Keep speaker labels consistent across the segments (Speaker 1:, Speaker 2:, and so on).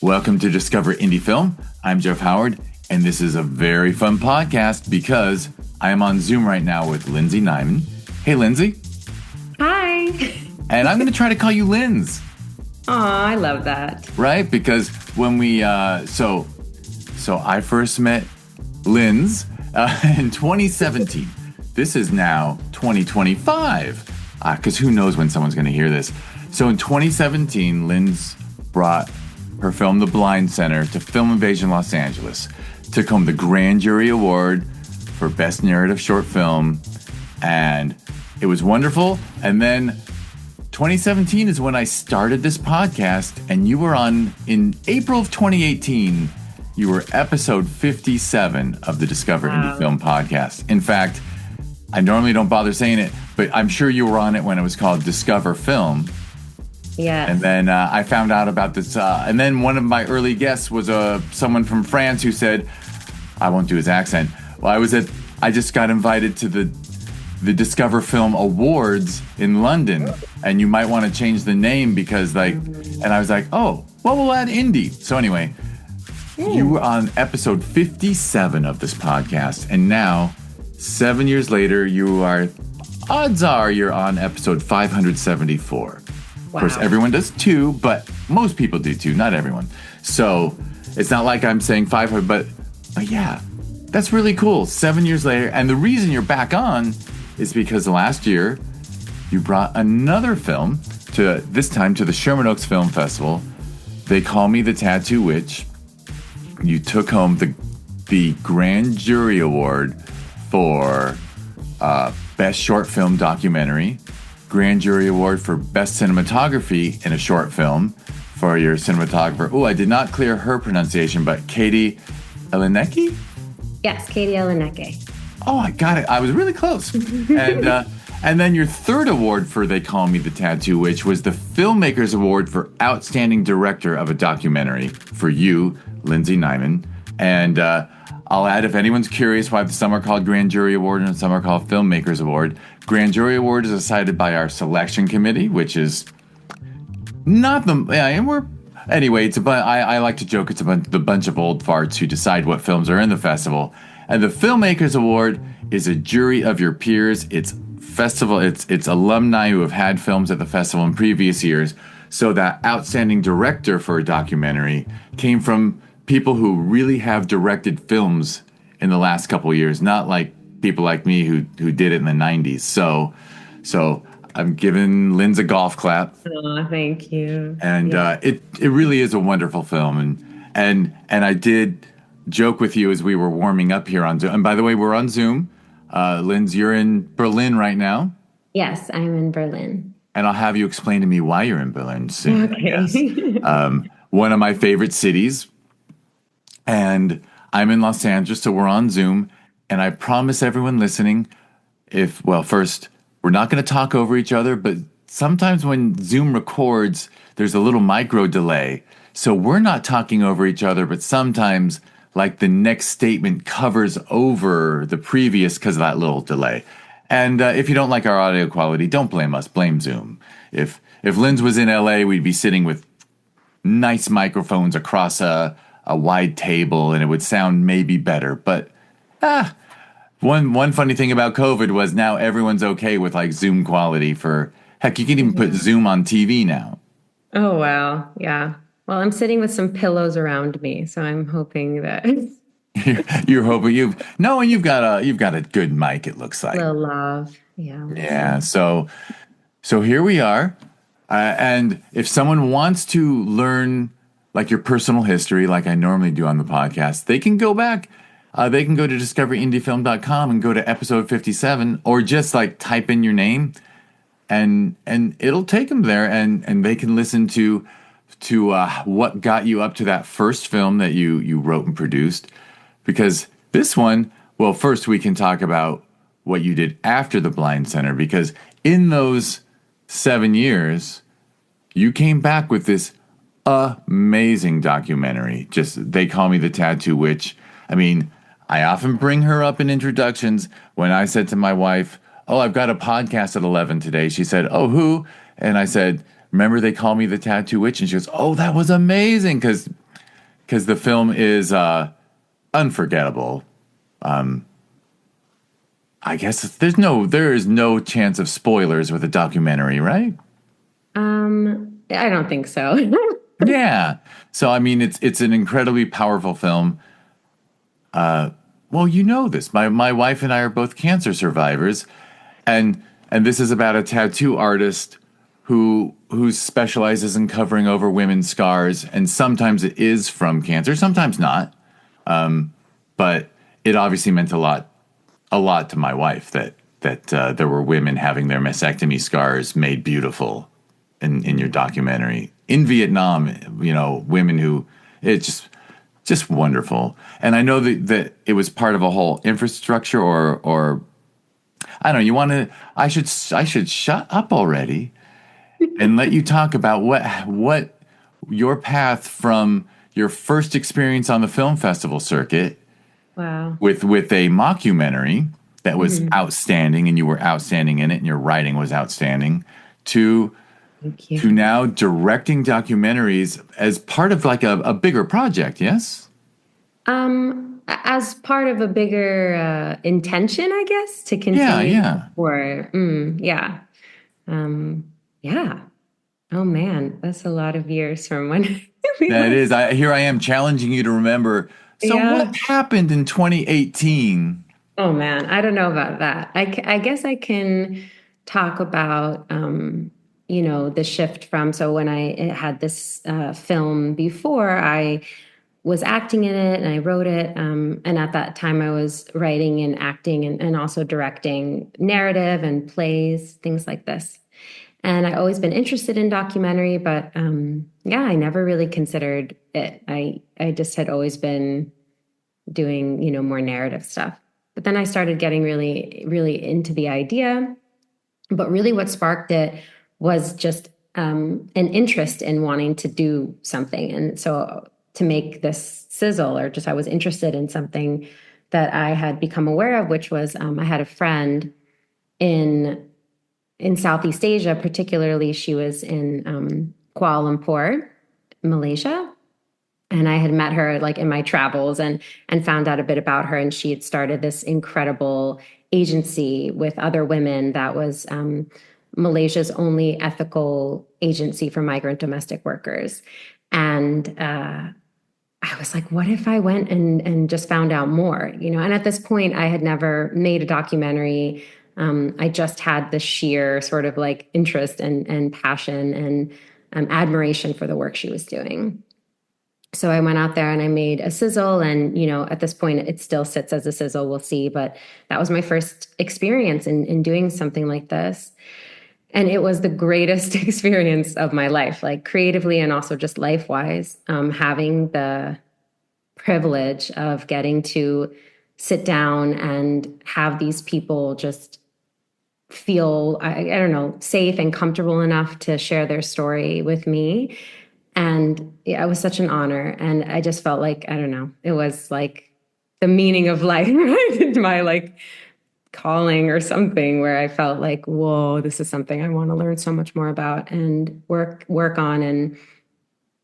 Speaker 1: Welcome to Discover Indie Film. I'm Jeff Howard, and this is a very fun podcast because I am on Zoom right now with Lindsay Nyman. Hey, Lindsay.
Speaker 2: Hi.
Speaker 1: And I'm going to try to call you Linz.
Speaker 2: Aw, I love that.
Speaker 1: Right? Because when we, so I first met Linz in 2017. This is now 2025, because who knows when someone's going to hear this. So in 2017, Linz brought her film The Blind Center to Film Invasion Los Angeles. Took home the Grand Jury Award for Best Narrative Short Film, and it was wonderful. And then 2017 is when I started this podcast, and you were on, in April of 2018, you were episode 57 of the Discover Indie Film podcast. In fact, I normally don't bother saying it, but I'm sure you were on it when it was called Discover Film.
Speaker 2: Yeah.
Speaker 1: And then I found out about this. And then one of my early guests was someone from France who said, I won't do his accent. Well, I just got invited to the Discover Film Awards in London. And you might want to change the name because and I was like, oh, well, we'll add indie. So anyway, you were on episode 57 of this podcast. And now, 7 years later, odds are you're on episode 574. Of course, everyone does two, but most people do two, not everyone. So it's not like I'm saying 500, but yeah, that's really cool. 7 years later. And the reason you're back on is because last year you brought another film this time to the Sherman Oaks Film Festival. They Call Me the Tattoo Witch. You took home the Grand Jury Award for Best Short Film Documentary. Grand Jury Award for Best Cinematography in a Short Film for your cinematographer. Oh, I did not clear her pronunciation, but Katie Eleneke?
Speaker 2: Yes, Katie Eleneke.
Speaker 1: Oh, I got it. I was really close. And then your third award for They Call Me the Tattoo Witch was the Filmmakers Award for Outstanding Director of a Documentary for you, Lindsay Nyman. And I'll add, if anyone's curious why some are called Grand Jury Award and some are called Filmmakers Award, Grand Jury Award is decided by our selection committee, which is not anyway, I like to joke it's the bunch of old farts who decide what films are in the festival. And the Filmmakers Award is a jury of your peers. It's alumni who have had films at the festival in previous years. So that outstanding director for a documentary came from people who really have directed films in the last couple of years, not like people like me who did it in the 90s. So I'm giving Linz a golf clap.
Speaker 2: Oh, thank you.
Speaker 1: And it really is a wonderful film. And I did joke with you as we were warming up here on Zoom. And by the way, we're on Zoom. Linz, you're in Berlin right now.
Speaker 2: Yes, I'm in Berlin.
Speaker 1: And I'll have you explain to me why you're in Berlin soon,
Speaker 2: okay.
Speaker 1: I guess. One of my favorite cities. And I'm in Los Angeles, so we're on Zoom. And I promise everyone listening, first, we're not going to talk over each other, but sometimes when Zoom records, there's a little micro delay. So we're not talking over each other, but sometimes, like, the next statement covers over the previous because of that little delay. And if you don't like our audio quality, don't blame us. Blame Zoom. If Linz was in LA, we'd be sitting with nice microphones across a wide table, and it would sound maybe better. But one funny thing about COVID was now everyone's okay with like Zoom quality for, heck, you can even put Zoom on TV now.
Speaker 2: Oh, wow. Yeah. Well, I'm sitting with some pillows around me, so I'm hoping that
Speaker 1: you're hoping you've got a good mic, it looks like.
Speaker 2: A little love. Yeah.
Speaker 1: Yeah. So here we are. And if someone wants to learn like your personal history, like I normally do on the podcast, they can go back. They can go to discoverindiefilm.com and go to episode 57, or just like type in your name, and it'll take them there, and they can listen to what got you up to that first film that you wrote and produced. Because this one, well, first we can talk about what you did after the Blind Center, because in those 7 years, you came back with this amazing documentary. Just They Call Me the Tattoo Witch. I mean, I often bring her up in introductions. When I said to my wife, oh, I've got a podcast at 11 today, she said, oh, who? And I said, remember They Call Me the Tattoo Witch? And she goes, oh, that was amazing. Because because the film is unforgettable. I guess there is no chance of spoilers with a documentary, right?
Speaker 2: I don't think so.
Speaker 1: Yeah. So I mean, it's an incredibly powerful film. Well, you know this. My wife and I are both cancer survivors, and this is about a tattoo artist who specializes in covering over women's scars, and sometimes it is from cancer, sometimes not. But it obviously meant a lot to my wife that there were women having their mastectomy scars made beautiful in your documentary in Vietnam. You know, women who it's just wonderful. And I know that it was part of a whole infrastructure or I don't know. You want to? I should shut up already and let you talk about what your path from your first experience on the film festival circuit
Speaker 2: Wow.
Speaker 1: with a mockumentary that was
Speaker 2: Mhm.
Speaker 1: outstanding and you were outstanding in it and your writing was outstanding to
Speaker 2: Thank you.
Speaker 1: now directing documentaries as part of like a bigger project. Yes.
Speaker 2: As part of a bigger intention, I guess, to
Speaker 1: Yeah.
Speaker 2: continue
Speaker 1: Yeah.
Speaker 2: or yeah. Um, yeah. Oh man, that's a lot of years from when we
Speaker 1: That is.
Speaker 2: last.
Speaker 1: Here I am challenging you to remember. So what
Speaker 2: Yeah.
Speaker 1: happened in 2018?
Speaker 2: Oh man, I don't know about that. I guess I can talk about the shift from so when I had this film before, I was acting in it and I wrote it. And at that time, I was writing and acting and also directing narrative and plays, things like this. And I always been interested in documentary, but yeah, I never really considered it. I just had always been doing, more narrative stuff. But then I started getting really, really into the idea. But really, what sparked it was just an interest in wanting to do something. And so to make this sizzle, or just I was interested in something that I had become aware of, which was I had a friend in Southeast Asia, particularly she was in Kuala Lumpur, Malaysia, and I had met her like in my travels and found out a bit about her, and she had started this incredible agency with other women that was Malaysia's only ethical agency for migrant domestic workers. And I was like, what if I went and just found out more, And at this point, I had never made a documentary. I just had the sheer sort of like interest and passion and admiration for the work she was doing. So I went out there and I made a sizzle, and at this point, it still sits as a sizzle. We'll see, but that was my first experience in doing something like this. And it was the greatest experience of my life, like creatively and also just life wise, having the privilege of getting to sit down and have these people just feel, I don't know, safe and comfortable enough to share their story with me. And yeah, it was such an honor. And I just felt like, I don't know, it was like the meaning of life, right? My like calling or something where I felt like, whoa, this is something I want to learn so much more about and work on. And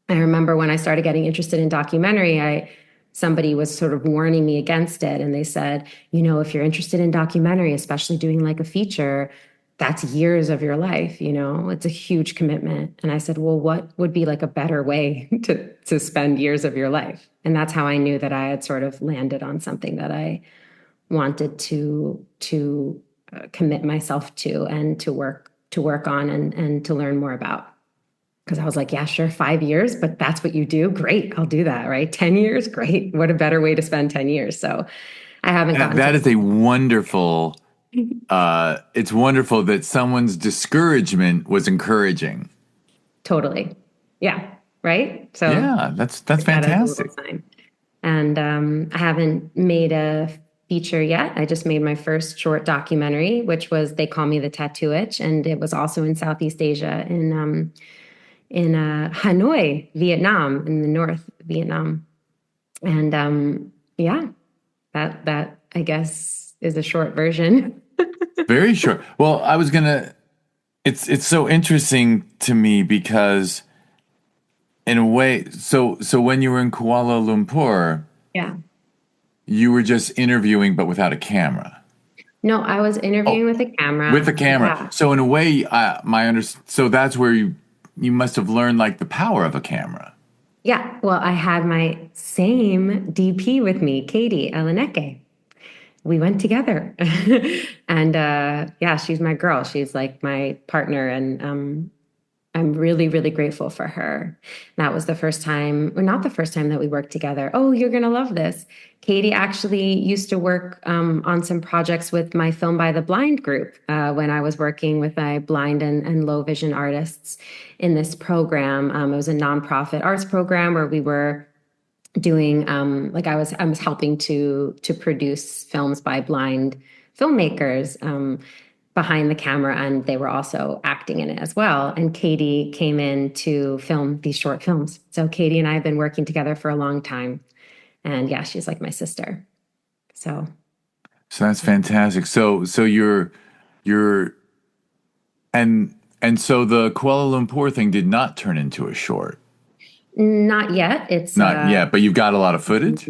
Speaker 2: I remember when I started getting interested in documentary, somebody was sort of warning me against it. And they said, if you're interested in documentary, especially doing like a feature, that's years of your life, it's a huge commitment. And I said, well, what would be like a better way to spend years of your life? And that's how I knew that I had sort of landed on something that I wanted to commit myself to and to work on and to learn more about. Because I was like, yeah, sure, 5 years, but that's what you do. Great, I'll do that, right? 10 years, great. What a better way to spend 10 years. So I haven't gotten
Speaker 1: That
Speaker 2: to
Speaker 1: is a wonderful. It's wonderful that someone's discouragement was encouraging.
Speaker 2: totally. Yeah, right. So
Speaker 1: Yeah, that's
Speaker 2: take that as a little
Speaker 1: fantastic.
Speaker 2: sign. And I haven't made a feature yet. I just made my first short documentary, which was They Call Me the Tattoo Itch, and it was also in Southeast Asia in Hanoi, Vietnam, in the North Vietnam. And yeah, that I guess is a short version.
Speaker 1: Very short. Well, I was gonna. It's so interesting to me because in a way, so when you were in Kuala Lumpur,
Speaker 2: Yeah.
Speaker 1: you were just interviewing but without a camera.
Speaker 2: No, I was interviewing
Speaker 1: Oh,
Speaker 2: with a
Speaker 1: with a
Speaker 2: camera.
Speaker 1: camera.
Speaker 2: Yeah.
Speaker 1: So in a way, so that's where you must have learned like the power of a camera.
Speaker 2: Yeah. Well, I had my same DP with me, Katie Eleneke. We went together. And yeah, she's my girl. She's like my partner. And I'm really, really grateful for her. That was the first time, or not the first time that we worked together. Oh, you're going to love this. Katie actually used to work on some projects with my Film by the Blind group when I was working with my blind and low vision artists in this program. It was a nonprofit arts program where we were doing like I was helping to produce films by blind filmmakers behind the camera, and they were also acting in it as well. And Katie came in to film these short films. So Katie and I have been working together for a long time. And yeah, she's like my sister. So
Speaker 1: So that's fantastic. So you're and so the Kuala Lumpur thing did not turn into a short.
Speaker 2: not yet. It's
Speaker 1: Not yet, but you've got a lot of footage.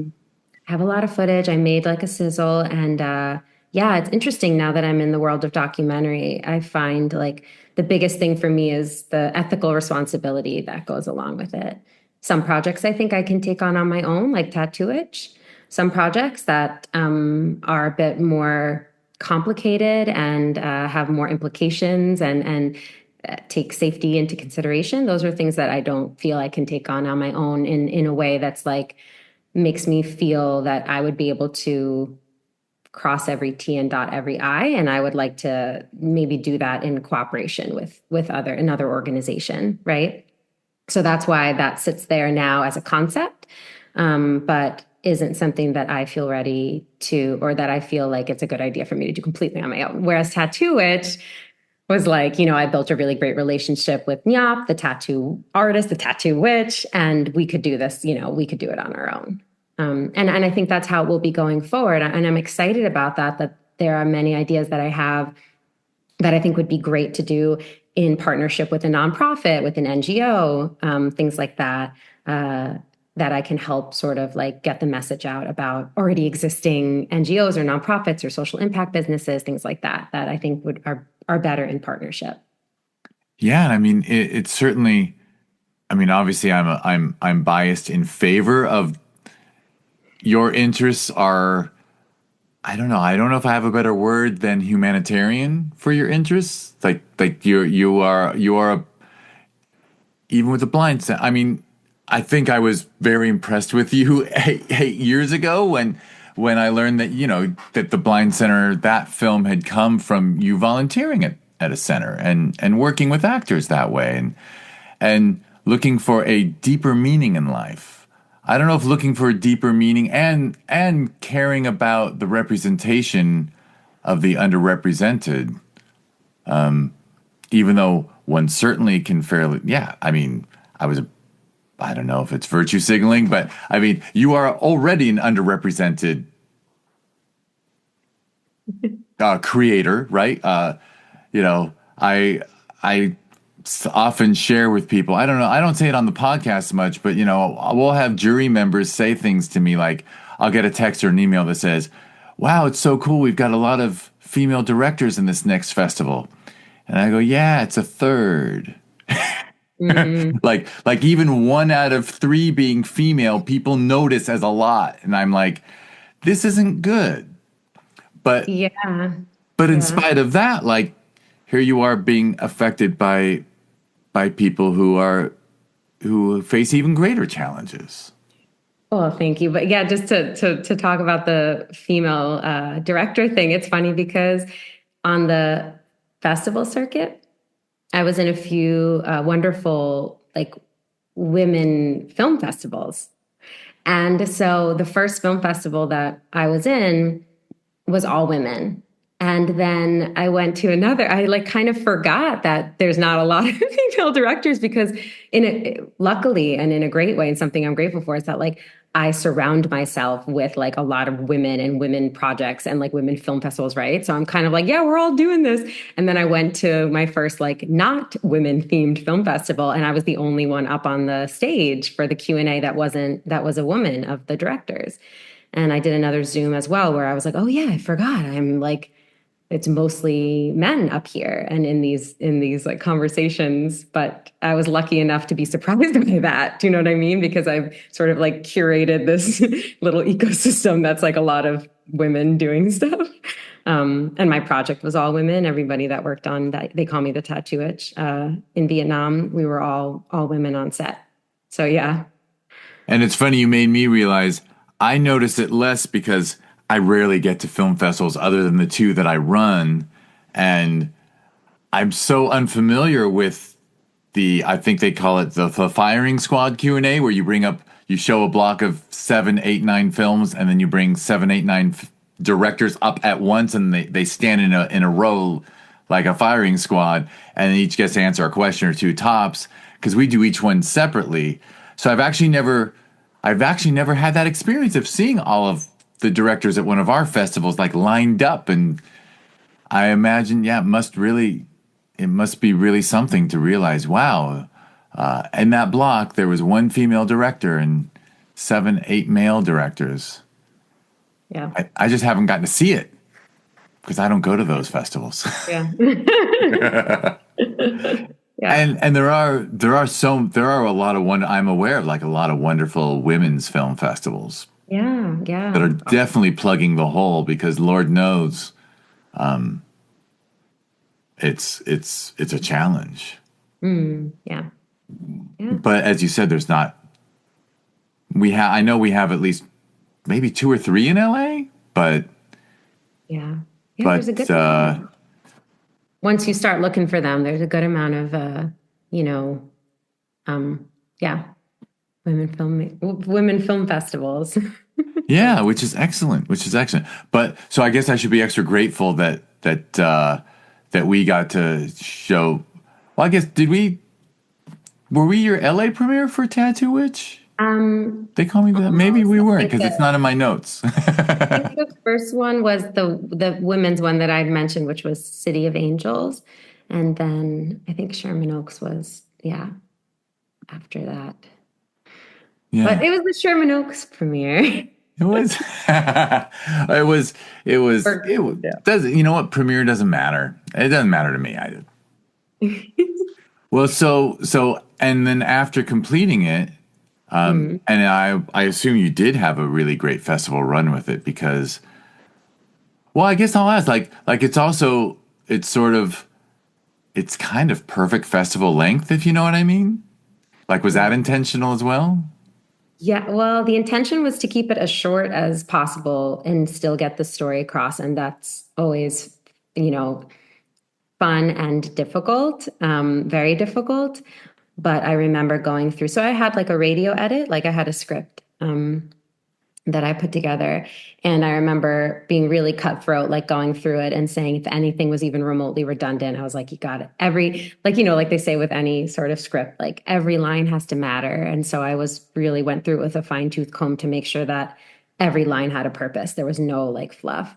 Speaker 2: have a lot of footage. I made like a sizzle, and yeah, it's interesting now that I'm in the world of documentary. I find like the biggest thing for me is the ethical responsibility that goes along with it. Some projects I think I can take on my own, like tattoo itch. Some projects that are a bit more complicated and have more implications and take safety into consideration. Those are things that I don't feel I can take on my own in a way that's like makes me feel that I would be able to cross every T and dot every I, and I would like to maybe do that in cooperation with another organization, right? So that's why that sits there now as a concept, but isn't something that I feel ready to, or that I feel like it's a good idea for me to do completely on my own. Whereas Tattoo It was like, I built a really great relationship with Nyap, the tattoo artist, the tattoo witch, and we could do this, we could do it on our own. And I think that's how it will be going forward. And I'm excited about that there are many ideas that I have that I think would be great to do in partnership with a nonprofit, with an NGO, things like that, that I can help sort of like get the message out about already existing NGOs or nonprofits or social impact businesses, things like that I think are better in partnership.
Speaker 1: Yeah, and I mean it's certainly. I mean, obviously, I'm biased in favor of your interests are. I don't know. I don't know if I have a better word than humanitarian for your interests. Like you are even with the blind. I mean, I think I was very impressed with you 8 years ago when I learned that that the Blind Center, that film had come from you volunteering at a center and working with actors that way and looking for a deeper meaning in life. I don't know if looking for a deeper meaning and caring about the representation of the underrepresented, even though one certainly can fairly, yeah. I mean, I don't know if it's virtue signaling, but I mean, you are already an underrepresented creator, right? You know, I often share with people. I don't know. I don't say it on the podcast much, but we'll have jury members say things to me like, I'll get a text or an email that says, "Wow, it's so cool. We've got a lot of female directors in this next festival," and I go, "Yeah, it's a third."
Speaker 2: Mm,
Speaker 1: Like even 1 out of 3 being female, people notice as a lot, and I'm like, this isn't good. But
Speaker 2: yeah,
Speaker 1: but in
Speaker 2: yeah.
Speaker 1: spite of that, like here you are being affected by people who face even greater challenges.
Speaker 2: Well, thank you. But yeah, just to talk about the female director thing, it's funny because on the festival circuit, I was in a few wonderful like women film festivals. And so the first film festival that I was in was all women. And then I went to another, I like kind of forgot that there's not a lot of female directors because luckily and in a great way, and something I'm grateful for is that like I surround myself with like a lot of women and women projects and like women film festivals, right? So I'm kind of like, yeah, we're all doing this. And then I went to my first like not women themed film festival, and I was the only one up on the stage for the Q&A that was a woman of the directors. And I did another Zoom as well where I was like, oh yeah, I forgot. I'm like, it's mostly men up here and in these like conversations, but I was lucky enough to be surprised by that. Do you know what I mean? Because I've sort of like curated this little ecosystem that's like a lot of women doing stuff. And my project was all women. Everybody that worked on that, they call me the tattoo itch. In Vietnam, we were all women on set. So yeah.
Speaker 1: And it's funny, you made me realize I notice it less because I rarely get to film festivals other than the two that I run. And I'm so unfamiliar with I think they call it the firing squad Q&A, where you show a block of 7, 8, 9 films, and then you bring 7, 8, 9 directors up at once, and they stand in a row like a firing squad, and each gets to answer a question or two tops, because we do each one separately. So I've actually never had that experience of seeing all of the directors at one of our festivals like lined up, and I imagine, yeah, it must be really something to realize, wow, in that block there was one female director and 7, 8 male directors.
Speaker 2: Yeah.
Speaker 1: I just haven't gotten to see it because I don't go to those festivals.
Speaker 2: Yeah. Yeah.
Speaker 1: And there are a lot of I'm aware of like a lot of wonderful women's film festivals
Speaker 2: Yeah.
Speaker 1: that
Speaker 2: Yeah.
Speaker 1: are definitely plugging the hole, because Lord knows it's a challenge.
Speaker 2: Yeah. Yeah.
Speaker 1: But as you said, there's not. I know we have at least maybe 2 or 3 in LA, but
Speaker 2: Yeah. Yeah. There's a
Speaker 1: but
Speaker 2: good amount. Once you start looking for them, there's a good amount of, you know, um, yeah, women film festivals.
Speaker 1: yeah, which is excellent, which is excellent. But so I guess I should be extra grateful that we got to show. Well, I guess were we your LA premiere for Tattoo Witch? They call me that. Maybe
Speaker 2: Almost.
Speaker 1: we
Speaker 2: I
Speaker 1: weren't
Speaker 2: think
Speaker 1: because it's not in my notes.
Speaker 2: I think the first one was the women's one that I'd mentioned, which was City of Angels, and then I think Sherman Oaks was after that. But
Speaker 1: Yeah.
Speaker 2: it was the Sherman Oaks premiere.
Speaker 1: It was, it was,
Speaker 2: Yeah.
Speaker 1: doesn't, you know what? Premiere doesn't matter. It doesn't matter to me. Well, and then after completing it,
Speaker 2: Mm.
Speaker 1: and I assume you did have a really great festival run with it because, well, I guess I'll ask, it's sort of, it's kind of perfect festival length, if you know what I mean. Like, was that intentional as well?
Speaker 2: Yeah, well, the intention was to keep it as short as possible and still get the story across, and that's always, you know, fun and difficult, very difficult. But I remember going through, so I had like a radio edit, like I had a script that I put together. And I remember being really cutthroat, like going through it and saying if anything was even remotely redundant, I was like, you got it. Like, you know, like they say with any sort of script, like every line has to matter. And so I really went through it with a fine tooth comb to make sure that every line had a purpose. There was no like fluff.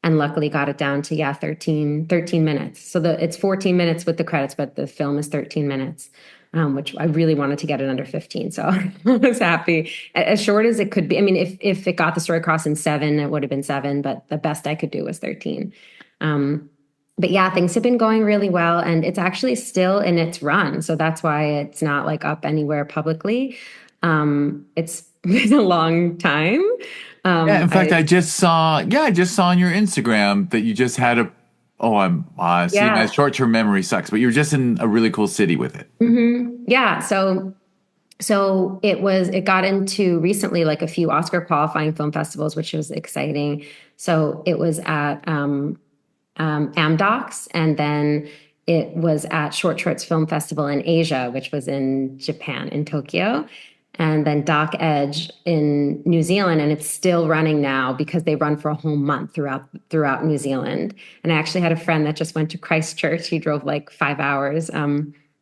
Speaker 2: And luckily got it down to, 13 minutes. So it's 14 minutes with the credits, but the film is 13 minutes. Which I really wanted to get it under 15. So I was happy. As short as it could be. I mean, if it got the story across in 7, it would have been 7, but the best I could do was 13. But yeah, things have been going really well, and it's actually still in its run. So that's why it's not like up anywhere publicly. It's been a long time.
Speaker 1: Yeah, in fact, I just saw on your Instagram that you just had see, my
Speaker 2: Yeah.
Speaker 1: short-term memory sucks, but you were just in a really cool city with it.
Speaker 2: Yeah. So it got into recently like a few Oscar qualifying film festivals, which was exciting. So it was at Amdocs, and then it was at Short Shorts Film Festival in Asia, which was in Japan, in Tokyo, and then Doc Edge in New Zealand, and it's still running now because they run for a whole month throughout New Zealand. And I actually had a friend that just went to Christchurch. He drove like 5 hours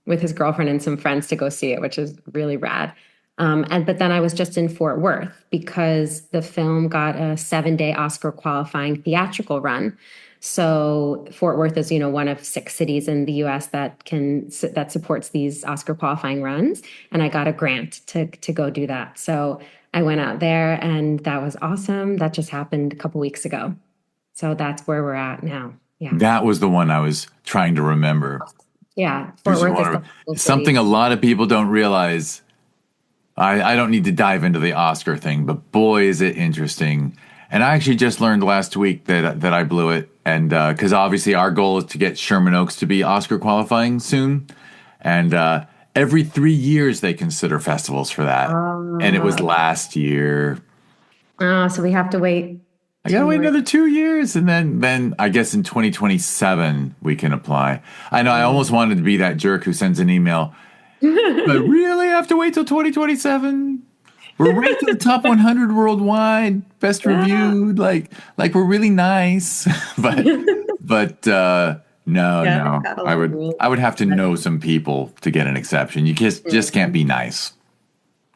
Speaker 2: with his girlfriend and some friends to go see it, which is really rad. And but then I was just in Fort Worth because the film got a 7-day Oscar qualifying theatrical run. So Fort Worth is, one of 6 cities in the U.S. that supports these Oscar qualifying runs, and I got a grant to go do that. So I went out there, and that was awesome. That just happened a couple weeks ago. So that's where we're at now. Yeah,
Speaker 1: That was the one I was trying to remember.
Speaker 2: yeah.
Speaker 1: It was
Speaker 2: Fort
Speaker 1: just
Speaker 2: Worth is the
Speaker 1: wonderful.
Speaker 2: cool
Speaker 1: Something
Speaker 2: city.
Speaker 1: a lot of people don't realize. I don't need to dive into the Oscar thing, but boy, is it interesting. And I actually just learned last week that I blew it, and because obviously our goal is to get Sherman Oaks to be Oscar qualifying soon, and every 3 years they consider festivals for that, and it was
Speaker 2: Oh,
Speaker 1: last year.
Speaker 2: oh, so we have to wait
Speaker 1: I
Speaker 2: two
Speaker 1: gotta wait
Speaker 2: more.
Speaker 1: another 2 years, and then I guess in 2027 we can apply. I know I almost wanted to be that jerk who sends an email, but really have to wait till 2027. We're ranked in the top 100 worldwide, best
Speaker 2: Yeah.
Speaker 1: reviewed. Like we're really nice, but no,
Speaker 2: Yeah, they've
Speaker 1: no.
Speaker 2: got a
Speaker 1: I
Speaker 2: lot of
Speaker 1: would
Speaker 2: rules.
Speaker 1: I would have to
Speaker 2: But,
Speaker 1: know some people to get an exception. You just can't be nice.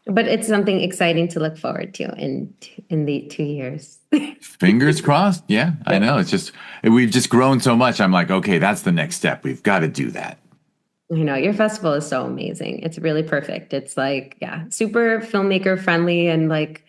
Speaker 2: but it's something exciting to look forward to in the 2 years.
Speaker 1: Fingers crossed. Yeah, I
Speaker 2: Yeah.
Speaker 1: know. It's just we've just grown so much. I'm like, okay, that's the next step. We've got to do that.
Speaker 2: Your festival is so amazing. It's really perfect. It's like, yeah, super filmmaker friendly and like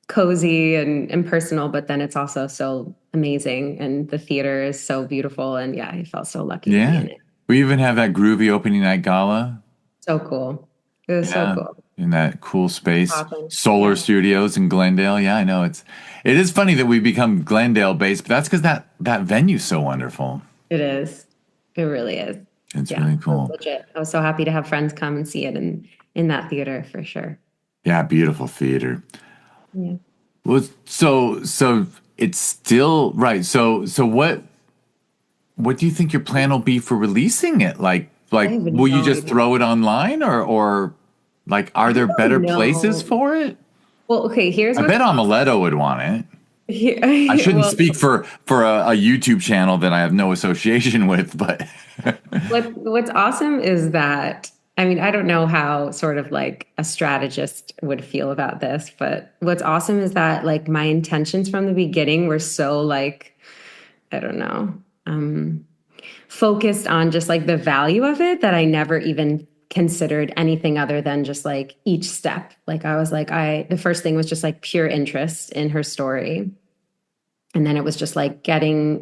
Speaker 2: cozy and personal, but then it's also so amazing. And the theater is so beautiful. And yeah, I felt so lucky to be
Speaker 1: Yeah.
Speaker 2: in it.
Speaker 1: We even have that groovy opening night gala.
Speaker 2: So cool. It was so
Speaker 1: Yeah.
Speaker 2: cool.
Speaker 1: In that cool space.
Speaker 2: Awesome.
Speaker 1: Solar
Speaker 2: Yeah,
Speaker 1: Studios in Glendale. Yeah, I know it is funny that we become Glendale based, but that's because that venue's so wonderful.
Speaker 2: it is. It really is.
Speaker 1: It's
Speaker 2: Yeah,
Speaker 1: really
Speaker 2: it was
Speaker 1: cool.
Speaker 2: legit. I was so happy to have friends come and see it in that theater for sure.
Speaker 1: Yeah, beautiful theater.
Speaker 2: Yeah.
Speaker 1: Well, so it's still right. So what do you think your plan will be for releasing it?
Speaker 2: I
Speaker 1: Like
Speaker 2: have
Speaker 1: will you
Speaker 2: no
Speaker 1: just
Speaker 2: idea.
Speaker 1: throw it online or like are
Speaker 2: I
Speaker 1: there better
Speaker 2: don't
Speaker 1: places
Speaker 2: know.
Speaker 1: for it?
Speaker 2: Well, okay, here's
Speaker 1: I
Speaker 2: what's
Speaker 1: bet
Speaker 2: awesome.
Speaker 1: Omeletto would want it. I
Speaker 2: Here,
Speaker 1: shouldn't
Speaker 2: well,
Speaker 1: speak for a YouTube channel that I have no association with, but
Speaker 2: what's awesome is that I mean, I don't know how sort of like a strategist would feel about this, but what's awesome is that like my intentions from the beginning were so like, I don't know, um, focused on just like the value of it that I never even considered anything other than just like each step. Like I was like, the first thing was just like pure interest in her story. And then it was just like getting,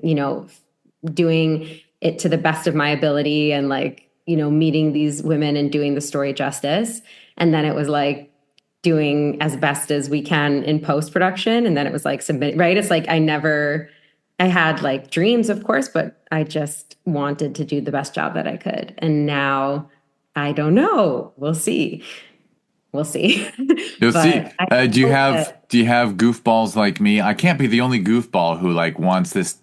Speaker 2: doing it to the best of my ability and like, meeting these women and doing the story justice. And then it was like doing as best as we can in post production. And then it was like submit, right? It's like I had like dreams, of course, but I just wanted to do the best job that I could. And now I don't know. We'll see. We'll see.
Speaker 1: you'll see.
Speaker 2: But I
Speaker 1: Do you
Speaker 2: hope
Speaker 1: have
Speaker 2: that.
Speaker 1: do you have goofballs like me? I can't be the only goofball who like wants this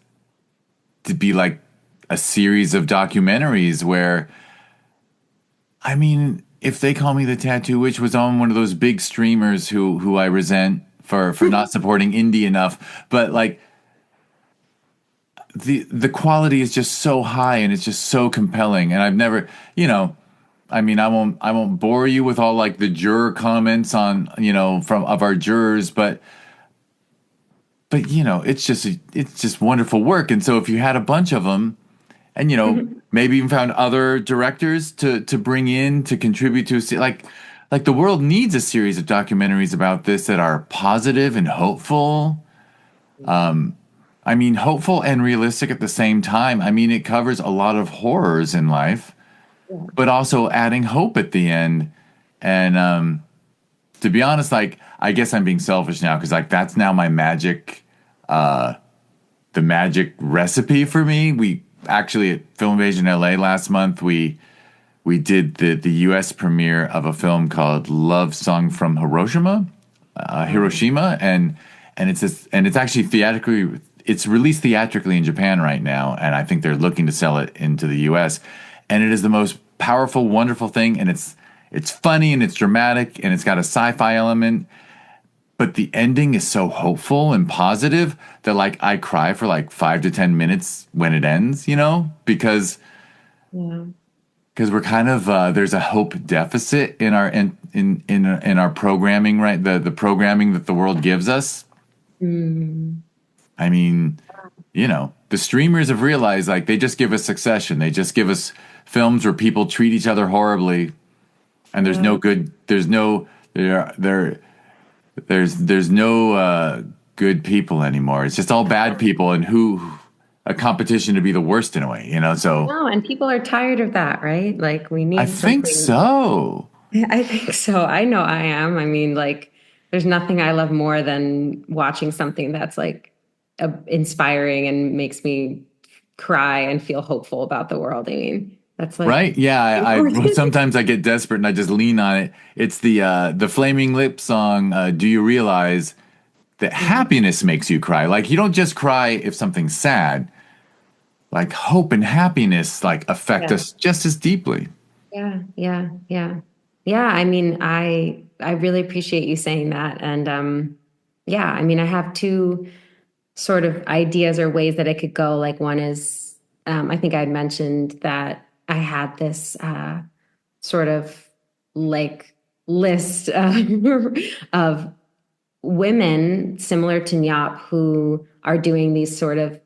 Speaker 1: to be like a series of documentaries where I mean, if they call me the tattoo witch was on one of those big streamers who I resent for not supporting indie enough, but like the quality is just so high and it's just so compelling and I've never, I mean, I won't bore you with all like the juror comments on, from of our jurors, but it's just wonderful work. And so if you had a bunch of them and maybe even found other directors to bring in to contribute to like the world needs a series of documentaries about this that are positive and hopeful. I mean, hopeful and realistic at the same time. I mean, it covers a lot of horrors in life,
Speaker 2: Yeah.
Speaker 1: but also adding hope at the end. And to be honest, like I guess I'm being selfish now because like that's now my the magic recipe for me. We actually at Film Invasion LA last month we did the U.S. premiere of a film called Love Song from Hiroshima, Hiroshima, and it's actually theatrically it's released theatrically in Japan right now, and I think they're looking to sell it into the U.S. And it is the most powerful, wonderful thing, and it's funny and it's dramatic and it's got a sci-fi element, but the ending is so hopeful and positive that like I cry for like 5 to 10 minutes when it ends, because
Speaker 2: Yeah.
Speaker 1: we're kind of there's a hope deficit in our in our programming, right? The programming that the world gives us.
Speaker 2: Mm.
Speaker 1: I mean, the streamers have realized like they just give us Succession. They just give us films where people treat each other horribly, and there's no
Speaker 2: Yeah.
Speaker 1: good. There's no good people anymore. It's just all bad people, and who a competition to be the worst in a way. So
Speaker 2: No, and people are tired of that, right? Like we
Speaker 1: I
Speaker 2: need
Speaker 1: think
Speaker 2: something.
Speaker 1: so.
Speaker 2: I think so. I know I am. I mean, like, there's nothing I love more than watching something that's like inspiring and makes me cry and feel hopeful about the world. I mean, that's like
Speaker 1: Right? Yeah, I
Speaker 2: important.
Speaker 1: sometimes I get desperate and I just lean on it. It's the Flaming Lips song. Do you realize that
Speaker 2: Yeah.
Speaker 1: happiness makes you cry? Like you don't just cry if something's sad. Like hope and happiness like affect
Speaker 2: Yeah.
Speaker 1: us just as deeply.
Speaker 2: Yeah. Yeah. Yeah. Yeah. I mean, I really appreciate you saying that. And yeah, I mean, I have two sort of ideas or ways that it could go. Like one is, I think I had mentioned that I had this sort of like list of women similar to Nyap who are doing these sort of,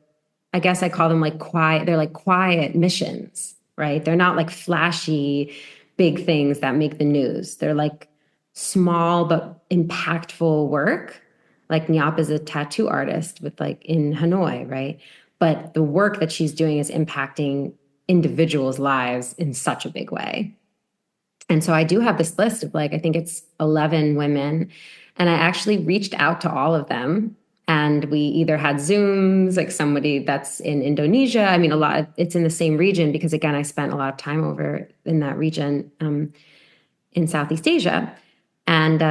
Speaker 2: I guess I call them like quiet, they're like quiet missions, right? They're not like flashy big things that make the news. They're like small but impactful work. Like Nyap is a tattoo artist with like in Hanoi, right? But the work that she's doing is impacting individuals' lives in such a big way. And so I do have this list of like, I think it's 11 women. And I actually reached out to all of them. And we either had Zooms, like somebody that's in Indonesia. I mean, a lot, it's in the same region because, again, I spent a lot of time over in that region in Southeast Asia. And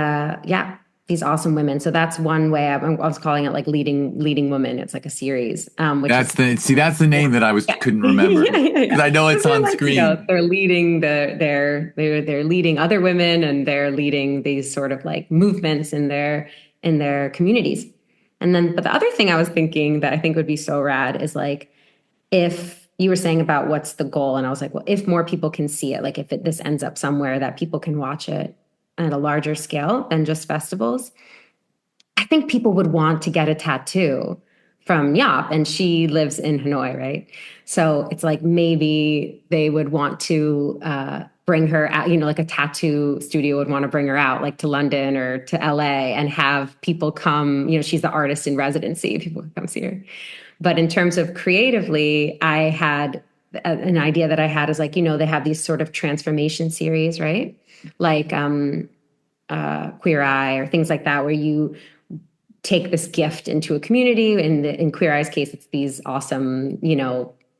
Speaker 2: yeah, these awesome women. So that's one way I was calling it like leading women. It's like a series, which is
Speaker 1: That's the
Speaker 2: yeah,
Speaker 1: name that I was
Speaker 2: yeah,
Speaker 1: couldn't remember
Speaker 2: yeah, yeah,
Speaker 1: because
Speaker 2: yeah.
Speaker 1: I know
Speaker 2: Because
Speaker 1: it's
Speaker 2: they're
Speaker 1: on
Speaker 2: like,
Speaker 1: screen.
Speaker 2: they're leading they're leading other women and they're leading these sort of like movements in their communities. And then, but the other thing I was thinking that I think would be so rad is like if you were saying about what's the goal, and I was like, well, if more people can see it, like if this ends up somewhere that people can watch it at a larger scale than just festivals, I think people would want to get a tattoo from Yap, and she lives in Hanoi, right? So it's like maybe they would want to bring her out, like a tattoo studio would want to bring her out, like to London or to LA, and have people come. She's the artist in residency. People come see her. But in terms of creatively, I had an idea that I had is like, they have these sort of transformation series, right? Like Queer Eye or things like that, where you take this gift into a community. In Queer Eye's case, it's these awesome,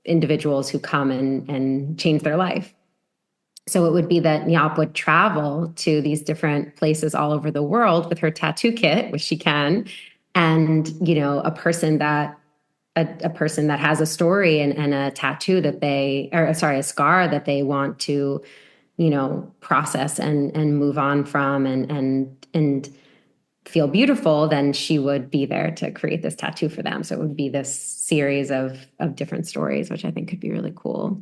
Speaker 2: individuals who come and change their life. So it would be that Nyap would travel to these different places all over the world with her tattoo kit, which she can, and a person that has a story and a tattoo that a scar that they want to, process and move on from and feel beautiful, then she would be there to create this tattoo for them. So it would be this series of different stories, which I think could be really cool.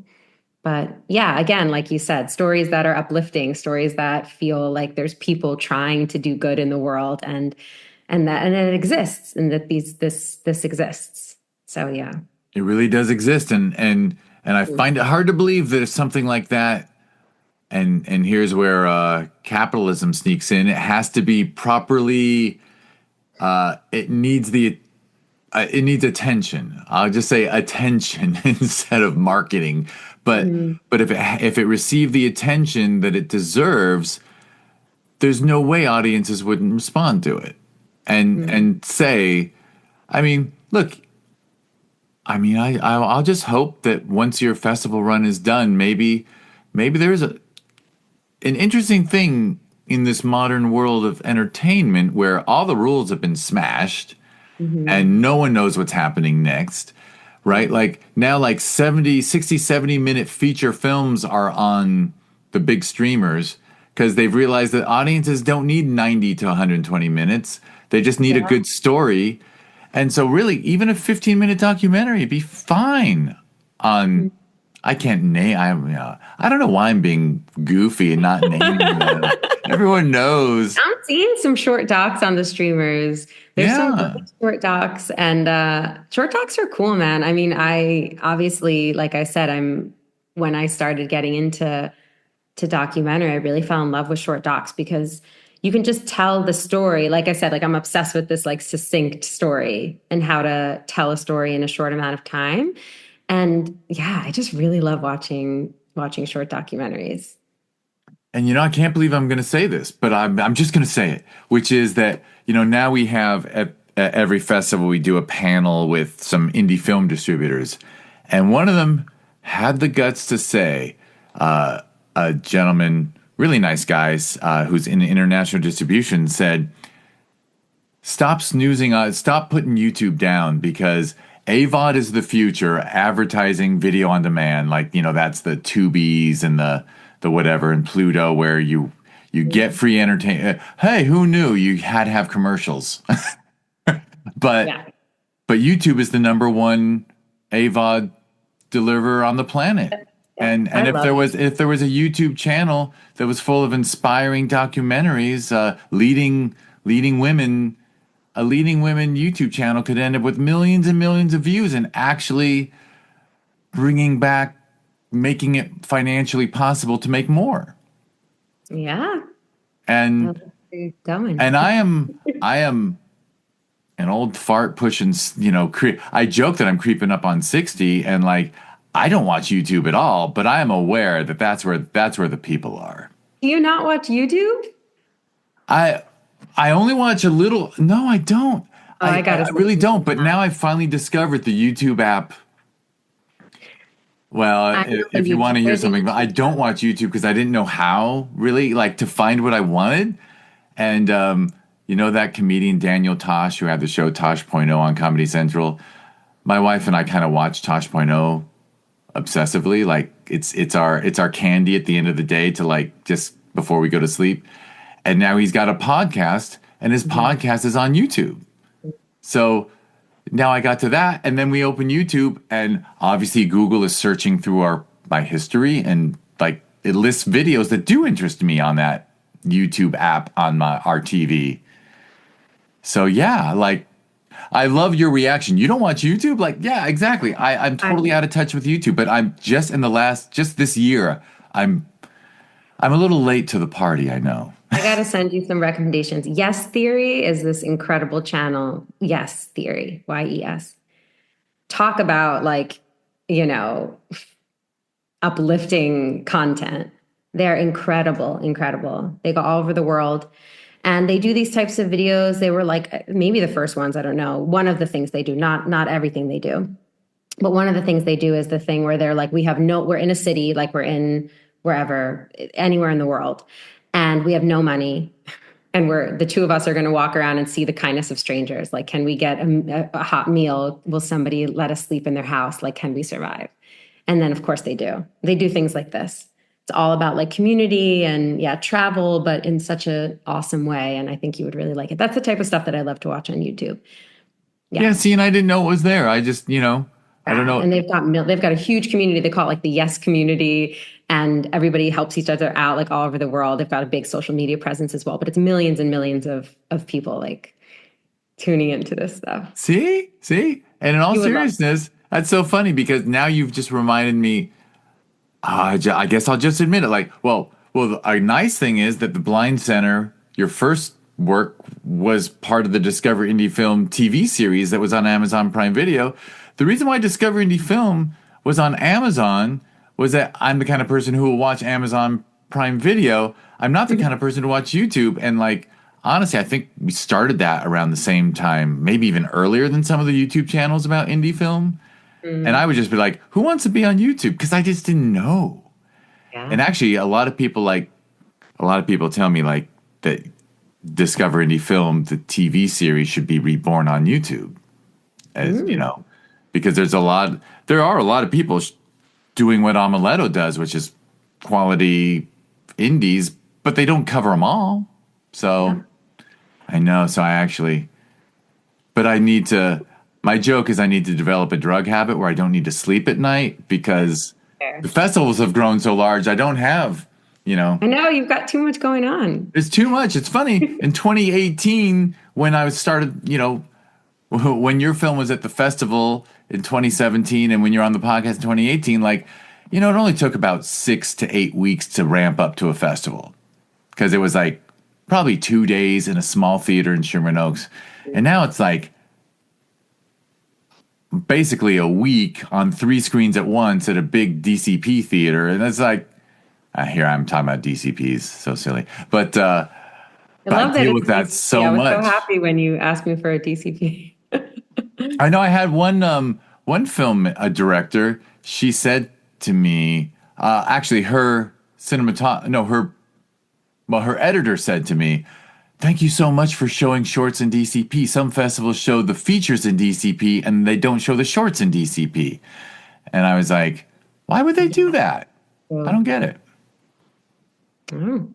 Speaker 2: But yeah, again, like you said, stories that are uplifting, stories that feel like there's people trying to do good in the world and it exists and that this exists. So yeah.
Speaker 1: It really does exist, and I find it hard to believe that if something like that, and here's where capitalism sneaks in. It has to be properly. It needs it needs attention. I'll just say attention instead of marketing. But
Speaker 2: Mm,
Speaker 1: but if it received the attention that it deserves, there's no way audiences wouldn't respond to it
Speaker 2: mm,
Speaker 1: and say, I mean, look, I mean, I'll just hope that once your festival run is done, maybe there's an interesting thing in this modern world of entertainment where all the rules have been smashed
Speaker 2: mhm.
Speaker 1: and no one knows what's happening next, right? Like now, like 70 minute feature films are on the big streamers because they've realized that audiences don't need 90 to 120 minutes. They just need a
Speaker 2: Yeah.
Speaker 1: good story. And so really, even a 15-minute documentary would be fine on I can't name. I don't know why I'm being goofy and not naming them. Everyone knows.
Speaker 2: I'm seeing some short docs on the streamers. There's some
Speaker 1: Yeah.
Speaker 2: great short docs, and short docs are cool, man. I mean, I obviously, like I said, when I started getting into documentary, I really fell in love with short docs because you can just tell the story. Like I said, like I'm obsessed with this like succinct story and how to tell a story in a short amount of time. And yeah, I just really love watching short documentaries.
Speaker 1: And I can't believe I'm going to say this, but I'm just going to say it, which is that now we have at every festival we do a panel with some indie film distributors, and one of them had the guts to say, a gentleman, really nice guys, who's in international distribution, said, "Stop snoozing on, stop putting YouTube down because." AVOD is the future, advertising video on demand, like that's the Tubies and the whatever and Pluto, where you get free entertainment. Hey, who knew you had to have commercials? but
Speaker 2: Yeah.
Speaker 1: but YouTube is the number one AVOD deliverer on the planet.
Speaker 2: Yeah,
Speaker 1: And
Speaker 2: I
Speaker 1: if
Speaker 2: love
Speaker 1: there
Speaker 2: it.
Speaker 1: was a YouTube channel that was full of inspiring documentaries, leading women, a leading women YouTube channel could end up with millions and millions of views and actually bringing back, making it financially possible to make more.
Speaker 2: Yeah,
Speaker 1: And
Speaker 2: that's where you're going.
Speaker 1: and I am an old fart pushing, I joke that I'm creeping up on 60 and like I don't watch YouTube at all, but I am aware that that's where the people are.
Speaker 2: Do you not watch YouTube?
Speaker 1: I I only watch a little. No, I don't.
Speaker 2: Oh, I
Speaker 1: I
Speaker 2: gotta say,
Speaker 1: really don't. But now I've finally discovered the YouTube app. Well,
Speaker 2: I know the
Speaker 1: if you want
Speaker 2: YouTube.
Speaker 1: to hear
Speaker 2: There's a
Speaker 1: something, but I
Speaker 2: YouTube
Speaker 1: don't watch YouTube because I didn't know how really like to find what I wanted. And that comedian Daniel Tosh who had the show Tosh Point oh on Comedy Central. My wife and I kind of watch Tosh Point oh obsessively. Like it's our candy at the end of the day to like just before we go to sleep. And now he's got a podcast, and his
Speaker 2: channel.
Speaker 1: podcast is on YouTube. So now I got to that, and then we open YouTube, and obviously Google is searching through my history, and like it lists videos that do interest me on that YouTube app on our TV. So yeah, like I love your reaction. You don't watch YouTube? Like, yeah, exactly. I'm
Speaker 2: I
Speaker 1: totally out of touch with YouTube, but I'm just just this year, I'm a little late to the party, I know.
Speaker 2: I gotta send you some recommendations. Yes Theory is this incredible channel. Yes Theory, YES. Talk about like, you know, uplifting content. They're incredible, incredible. They go all over the world and they do these types of videos. They were like maybe the first ones, I don't know. One of the things they do, not everything they do. But one of the things they do is the thing where they're like, we're in a city, like we're in wherever, anywhere in the world, and we have no money. And the two of us are going to walk around and see the kindness of strangers. Like, can we get a hot meal? Will somebody let us sleep in their house? Like, can we survive? And then, of course, they do. They do things like this. It's all about like community and yeah, travel, but in such an awesome way. And I think you would really like it. That's the type of stuff that I love to watch on YouTube.
Speaker 1: Yeah,
Speaker 2: Yeah.
Speaker 1: see, and I didn't know it was there. I just, I don't
Speaker 2: Yeah.
Speaker 1: know.
Speaker 2: And they've got a huge community. They call it like the Yes community, and everybody helps each other out like all over the world. They've got a big social media presence as well, but it's millions and millions of people like tuning into this stuff.
Speaker 1: See, and in all
Speaker 2: You would love
Speaker 1: seriousness, that's so funny because now you've just reminded me. I guess I'll just admit it. Like, well, a nice thing is that the Blind Center, your first work, was part of the Discover Indie Film TV series that was on Amazon Prime Video. The reason why Discover Indie Film was on Amazon was that I'm the kind of person who will watch Amazon Prime Video. I'm not the
Speaker 2: it.
Speaker 1: kind of person to watch YouTube. And like, honestly, I think we started that around the same time, maybe even earlier than some of the YouTube channels about indie film. And
Speaker 2: Mm,
Speaker 1: I would just be like, who wants to be on YouTube? Because I just didn't know. And
Speaker 2: yeah.
Speaker 1: actually, a lot of people tell me like that Discover Indie Film, the TV series, should be reborn on YouTube. As
Speaker 2: Mm,
Speaker 1: because there are a lot of people doing what Omeletto does, which is quality indies, but they don't cover them all.
Speaker 2: yeah.
Speaker 1: So I know. So but I need to. My joke is I need to develop a drug habit where I don't need to sleep at night because the festivals have grown so large. I don't have, you know,
Speaker 2: I know you've got too much going on.
Speaker 1: it's too much. It's funny. In 2018, when I started, when your film was at the festival in 2017 and when you're on the podcast in 2018, like, it only took about 6 to 8 weeks to ramp up to a festival because it was like probably 2 days in a small theater in Sherman Oaks. And now it's like basically a week on 3 screens at once at a big DCP theater. And it's like, here I'm talking about DCPs, so silly. But
Speaker 2: I
Speaker 1: I
Speaker 2: love that
Speaker 1: deal
Speaker 2: it's
Speaker 1: with that
Speaker 2: DCP. I
Speaker 1: so
Speaker 2: was so
Speaker 1: much.
Speaker 2: happy when you asked me for a DCP.
Speaker 1: I know I had one film director. She said to me, actually, her cinematographer, no, her editor said to me, "Thank you so much for showing shorts in DCP. Some festivals show the features in DCP and they don't show the shorts in DCP." And I was like, "Why would they do that? I
Speaker 2: So,
Speaker 1: don't get it."
Speaker 2: oh,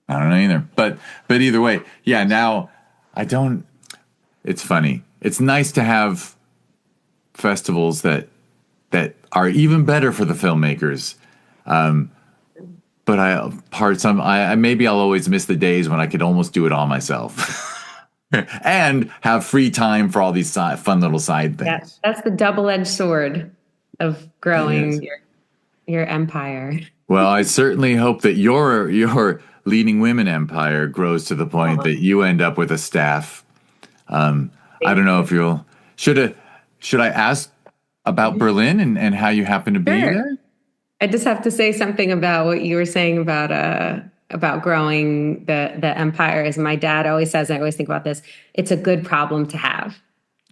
Speaker 1: I don't know either. But either way, yeah. Now I don't. It's funny. It's nice to have festivals that are even better for the filmmakers. But I maybe I'll always miss the days when I could almost do it all myself, and have free time for all these fun little side
Speaker 2: yeah,
Speaker 1: things.
Speaker 2: that's the double-edged sword of
Speaker 1: It
Speaker 2: growing
Speaker 1: is.
Speaker 2: your empire.
Speaker 1: Well, I certainly hope that your leading women empire grows to the point
Speaker 2: Oh,
Speaker 1: that you end up with a staff. I don't
Speaker 2: thank
Speaker 1: know
Speaker 2: you.
Speaker 1: if you'll should I should I ask about Berlin and how you happen to be
Speaker 2: Sure.
Speaker 1: there?
Speaker 2: I just have to say something about what you were saying about growing the empire. As my dad always says, and I always think about this, it's a good problem to have.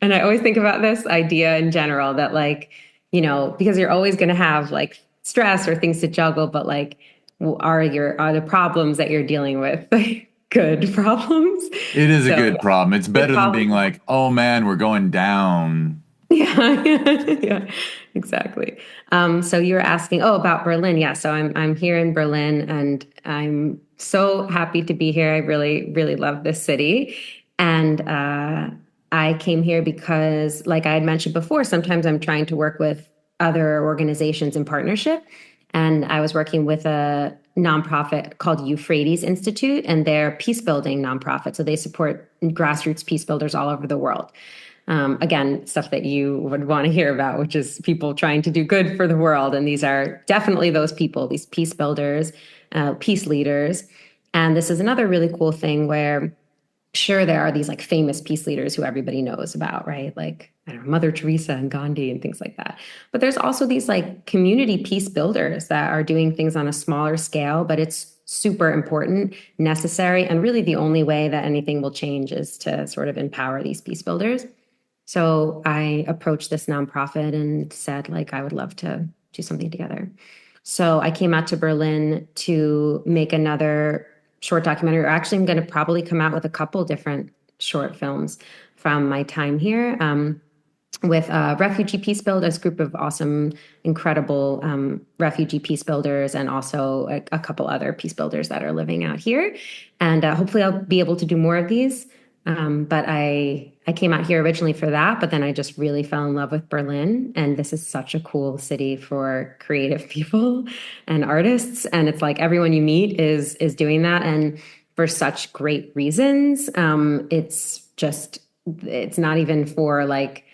Speaker 2: And I always think about this idea in general that like, because you're always going to have like stress or things to juggle, but like are the problems that you're dealing with like good problems?
Speaker 1: It is a
Speaker 2: So
Speaker 1: good
Speaker 2: yeah,
Speaker 1: problem. It's
Speaker 2: good
Speaker 1: better than being
Speaker 2: problem.
Speaker 1: like, "Oh man, we're going down."
Speaker 2: Yeah, yeah, exactly. So you were asking, oh, about Berlin. Yeah, so I'm here in Berlin, and I'm so happy to be here. I really, really love this city, and I came here because, like I had mentioned before, sometimes I'm trying to work with other organizations in partnership, and I was working with a nonprofit called Euphrates Institute, and they're peace building nonprofit. So they support grassroots peace builders all over the world. Again, stuff that you would want to hear about, which is people trying to do good for the world. And these are definitely those people, these peace builders, peace leaders. And this is another really cool thing where, sure, there are these like famous peace leaders who everybody knows about, right? Like, I don't know, Mother Teresa and Gandhi and things like that. But there's also these like community peace builders that are doing things on a smaller scale, but it's super important, necessary, and really the only way that anything will change is to sort of empower these peace builders. So I approached this nonprofit and said, like, I would love to do something together. So I came out to Berlin to make another short documentary. Or actually, I'm going to probably come out with a couple different short films from my time here. With refugee peace builders, group of awesome, incredible refugee peace builders, and also a couple other peace builders that are living out here. And hopefully, I'll be able to do more of these. But I came out here originally for that, but then I just really fell in love with Berlin, and this is such a cool city for creative people and artists. And it's like everyone you meet is doing that, and for such great reasons. It's not even for like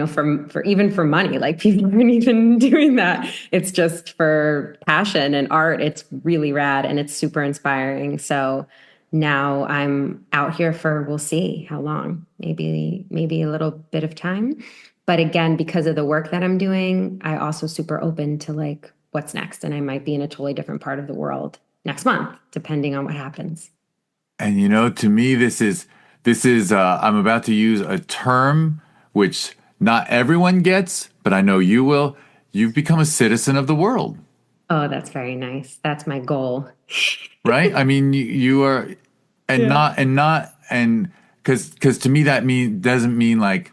Speaker 2: for even for money, like people aren't even doing that. It's just for passion and art. It's really rad and it's super inspiring. So now I'm out here for, we'll see how long, maybe a little bit of time. But again, because of the work that I'm doing, I also super open to like what's next. And I might be in a totally different part of the world next month, depending on what happens.
Speaker 1: And to me, this is I'm about to use a term which not everyone gets, but I know you will. You've become a citizen of the world,
Speaker 2: Oh, that's very nice. That's my goal.
Speaker 1: right? I mean, you are,
Speaker 2: Yeah.
Speaker 1: and because to me that doesn't mean like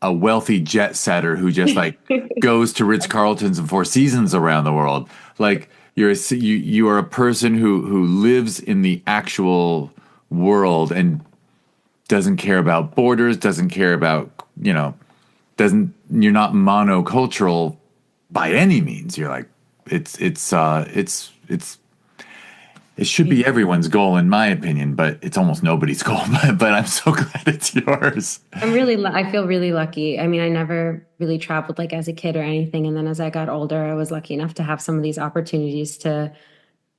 Speaker 1: a wealthy jet setter who just like goes to Ritz Carltons and Four Seasons around the world. Like you are a person who lives in the actual world and doesn't care about borders, doesn't care about doesn't you're not monocultural by any means. You're like, it's it should be everyone's goal, in my opinion, but it's almost nobody's goal. But I'm so glad it's yours.
Speaker 2: I feel really lucky. I mean, I never really traveled like as a kid or anything. And then as I got older, I was lucky enough to have some of these opportunities to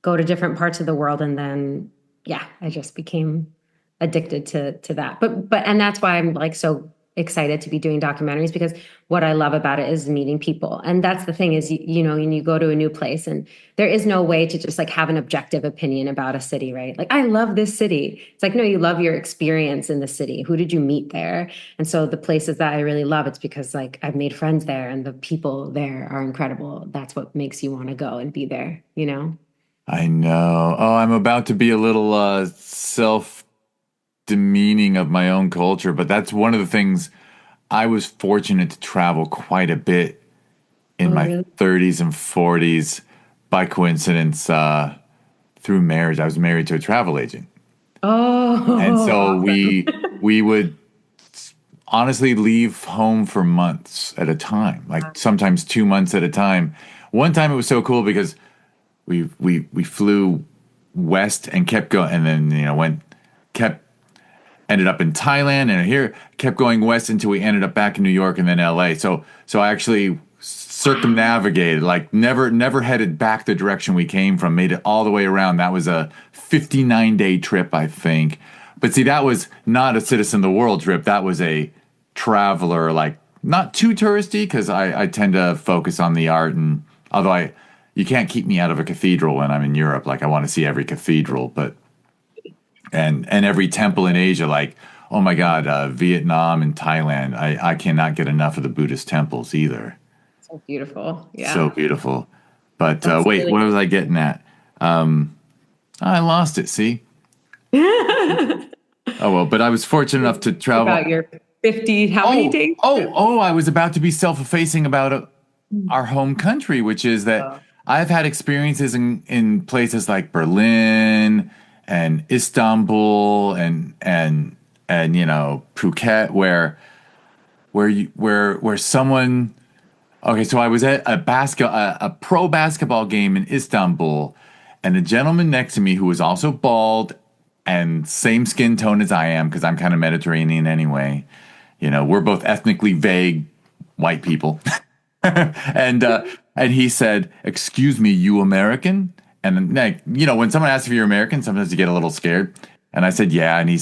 Speaker 2: go to different parts of the world. And then, yeah, I just became addicted to that. And that's why I'm like so excited to be doing documentaries because what I love about it is meeting people. And that's the thing is, you know, when you go to a new place and there is no way to just like have an objective opinion about a city, right? Like, I love this city. It's like, no, you love your experience in the city. Who did you meet there? And so the places that I really love, it's because like I've made friends there and the people there are incredible. That's what makes you want to go and be there, you know?
Speaker 1: I know. Oh, I'm about to be a little self-demeaning of my own culture, but that's one of the things. I was fortunate to travel quite a bit in
Speaker 2: Oh,
Speaker 1: my
Speaker 2: really?
Speaker 1: 30s and 40s by coincidence through marriage. I was married to a travel agent. And
Speaker 2: Oh,
Speaker 1: so
Speaker 2: awesome.
Speaker 1: we would honestly leave home for months at a time, like sometimes 2 months at a time. One time it was so cool because we flew west and kept going, and then went kept ended up in Thailand and here kept going west until we ended up back in New York and then LA. So I actually circumnavigated, like never headed back the direction we came from, made it all the way around. That was a 59-day trip, I think. But see, that was not a citizen of the world trip. That was a traveler, like not too touristy because I tend to focus on the art, and although I you can't keep me out of a cathedral when I'm in Europe. Like I want to see every cathedral, but and every temple in Asia, like oh my God, Vietnam and Thailand. I cannot get enough of the Buddhist temples either.
Speaker 2: So beautiful.
Speaker 1: So
Speaker 2: Yeah.
Speaker 1: beautiful. But
Speaker 2: That's
Speaker 1: wait,
Speaker 2: really
Speaker 1: what was I getting at? I lost it. See? Oh well, but I was fortunate enough to
Speaker 2: about
Speaker 1: travel.
Speaker 2: your 50, how many
Speaker 1: Oh,
Speaker 2: days
Speaker 1: oh,
Speaker 2: trip?
Speaker 1: oh! I was about to be self-effacing about our home country, which is that
Speaker 2: Oh,
Speaker 1: I've had experiences in places like Berlin and Istanbul and Phuket where someone. Okay, so I was at a pro basketball game in Istanbul, and a gentleman next to me who was also bald and same skin tone as I am because I'm kind of Mediterranean anyway. We're both ethnically vague white people. And he said, "Excuse me, you American?" And like, when someone asks if you're American, sometimes you get a little scared. And I said, "Yeah." And he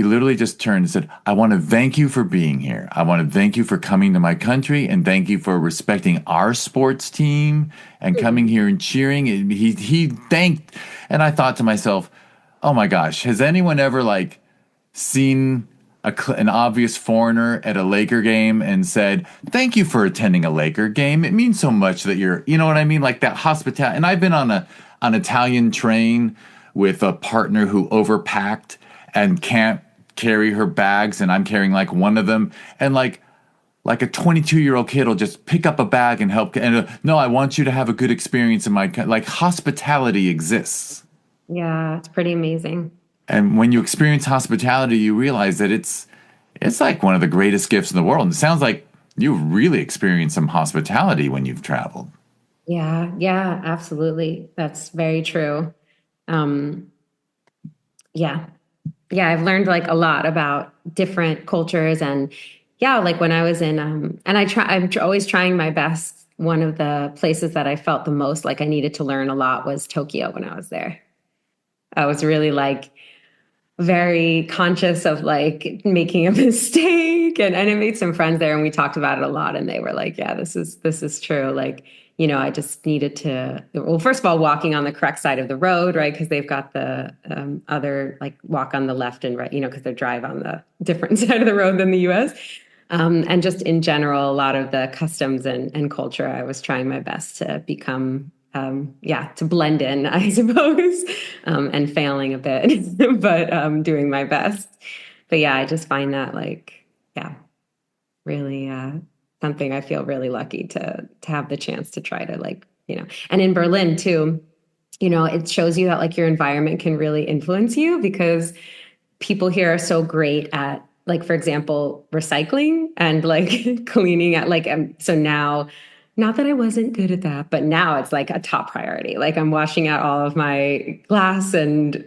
Speaker 1: literally just turned and said, "I want to thank you for being here. I want to thank you for coming to my country and thank you for respecting our sports team and coming here and cheering." And he thanked, and I thought to myself, "Oh my gosh, has anyone ever like seen an obvious foreigner at a Laker game and said, 'Thank you for attending a Laker game. It means so much that you know what I mean? Like that hospitality." And I've been on an Italian train with a partner who overpacked and can't carry her bags, and I'm carrying like one of them, and like a 22-year-old kid will just pick up a bag and help. And no, I want you to have a good experience in my like hospitality exists.
Speaker 2: yeah, it's pretty amazing.
Speaker 1: And when you experience hospitality, you realize that it's like one of the greatest gifts in the world. And it sounds like you've really experienced some hospitality when you've traveled.
Speaker 2: Yeah, yeah, absolutely. That's very true. Um, yeah. Yeah, I've learned like a lot about different cultures and yeah, like when I was in and always trying my best. One of the places that I felt the most like I needed to learn a lot was Tokyo when I was there. I was really like very conscious of like making a mistake and I made some friends there and we talked about it a lot and they were like, yeah, this is true. Like, I just needed to, well, first of all, walking on the correct side of the road, right? Because they've got the other like walk on the left and right, because they drive on the different side of the road than the US. And just in general, a lot of the customs and culture, I was trying my best to become, yeah, to blend in, I suppose, and failing a bit, but doing my best. But yeah, I just find that like, yeah, really something I feel really lucky to have the chance to try to like, and in Berlin too, it shows you that like your environment can really influence you because people here are so great at like for example recycling and like cleaning at like so now Not that I wasn't good at that, but now it's like a top priority. Like I'm washing out all of my glass and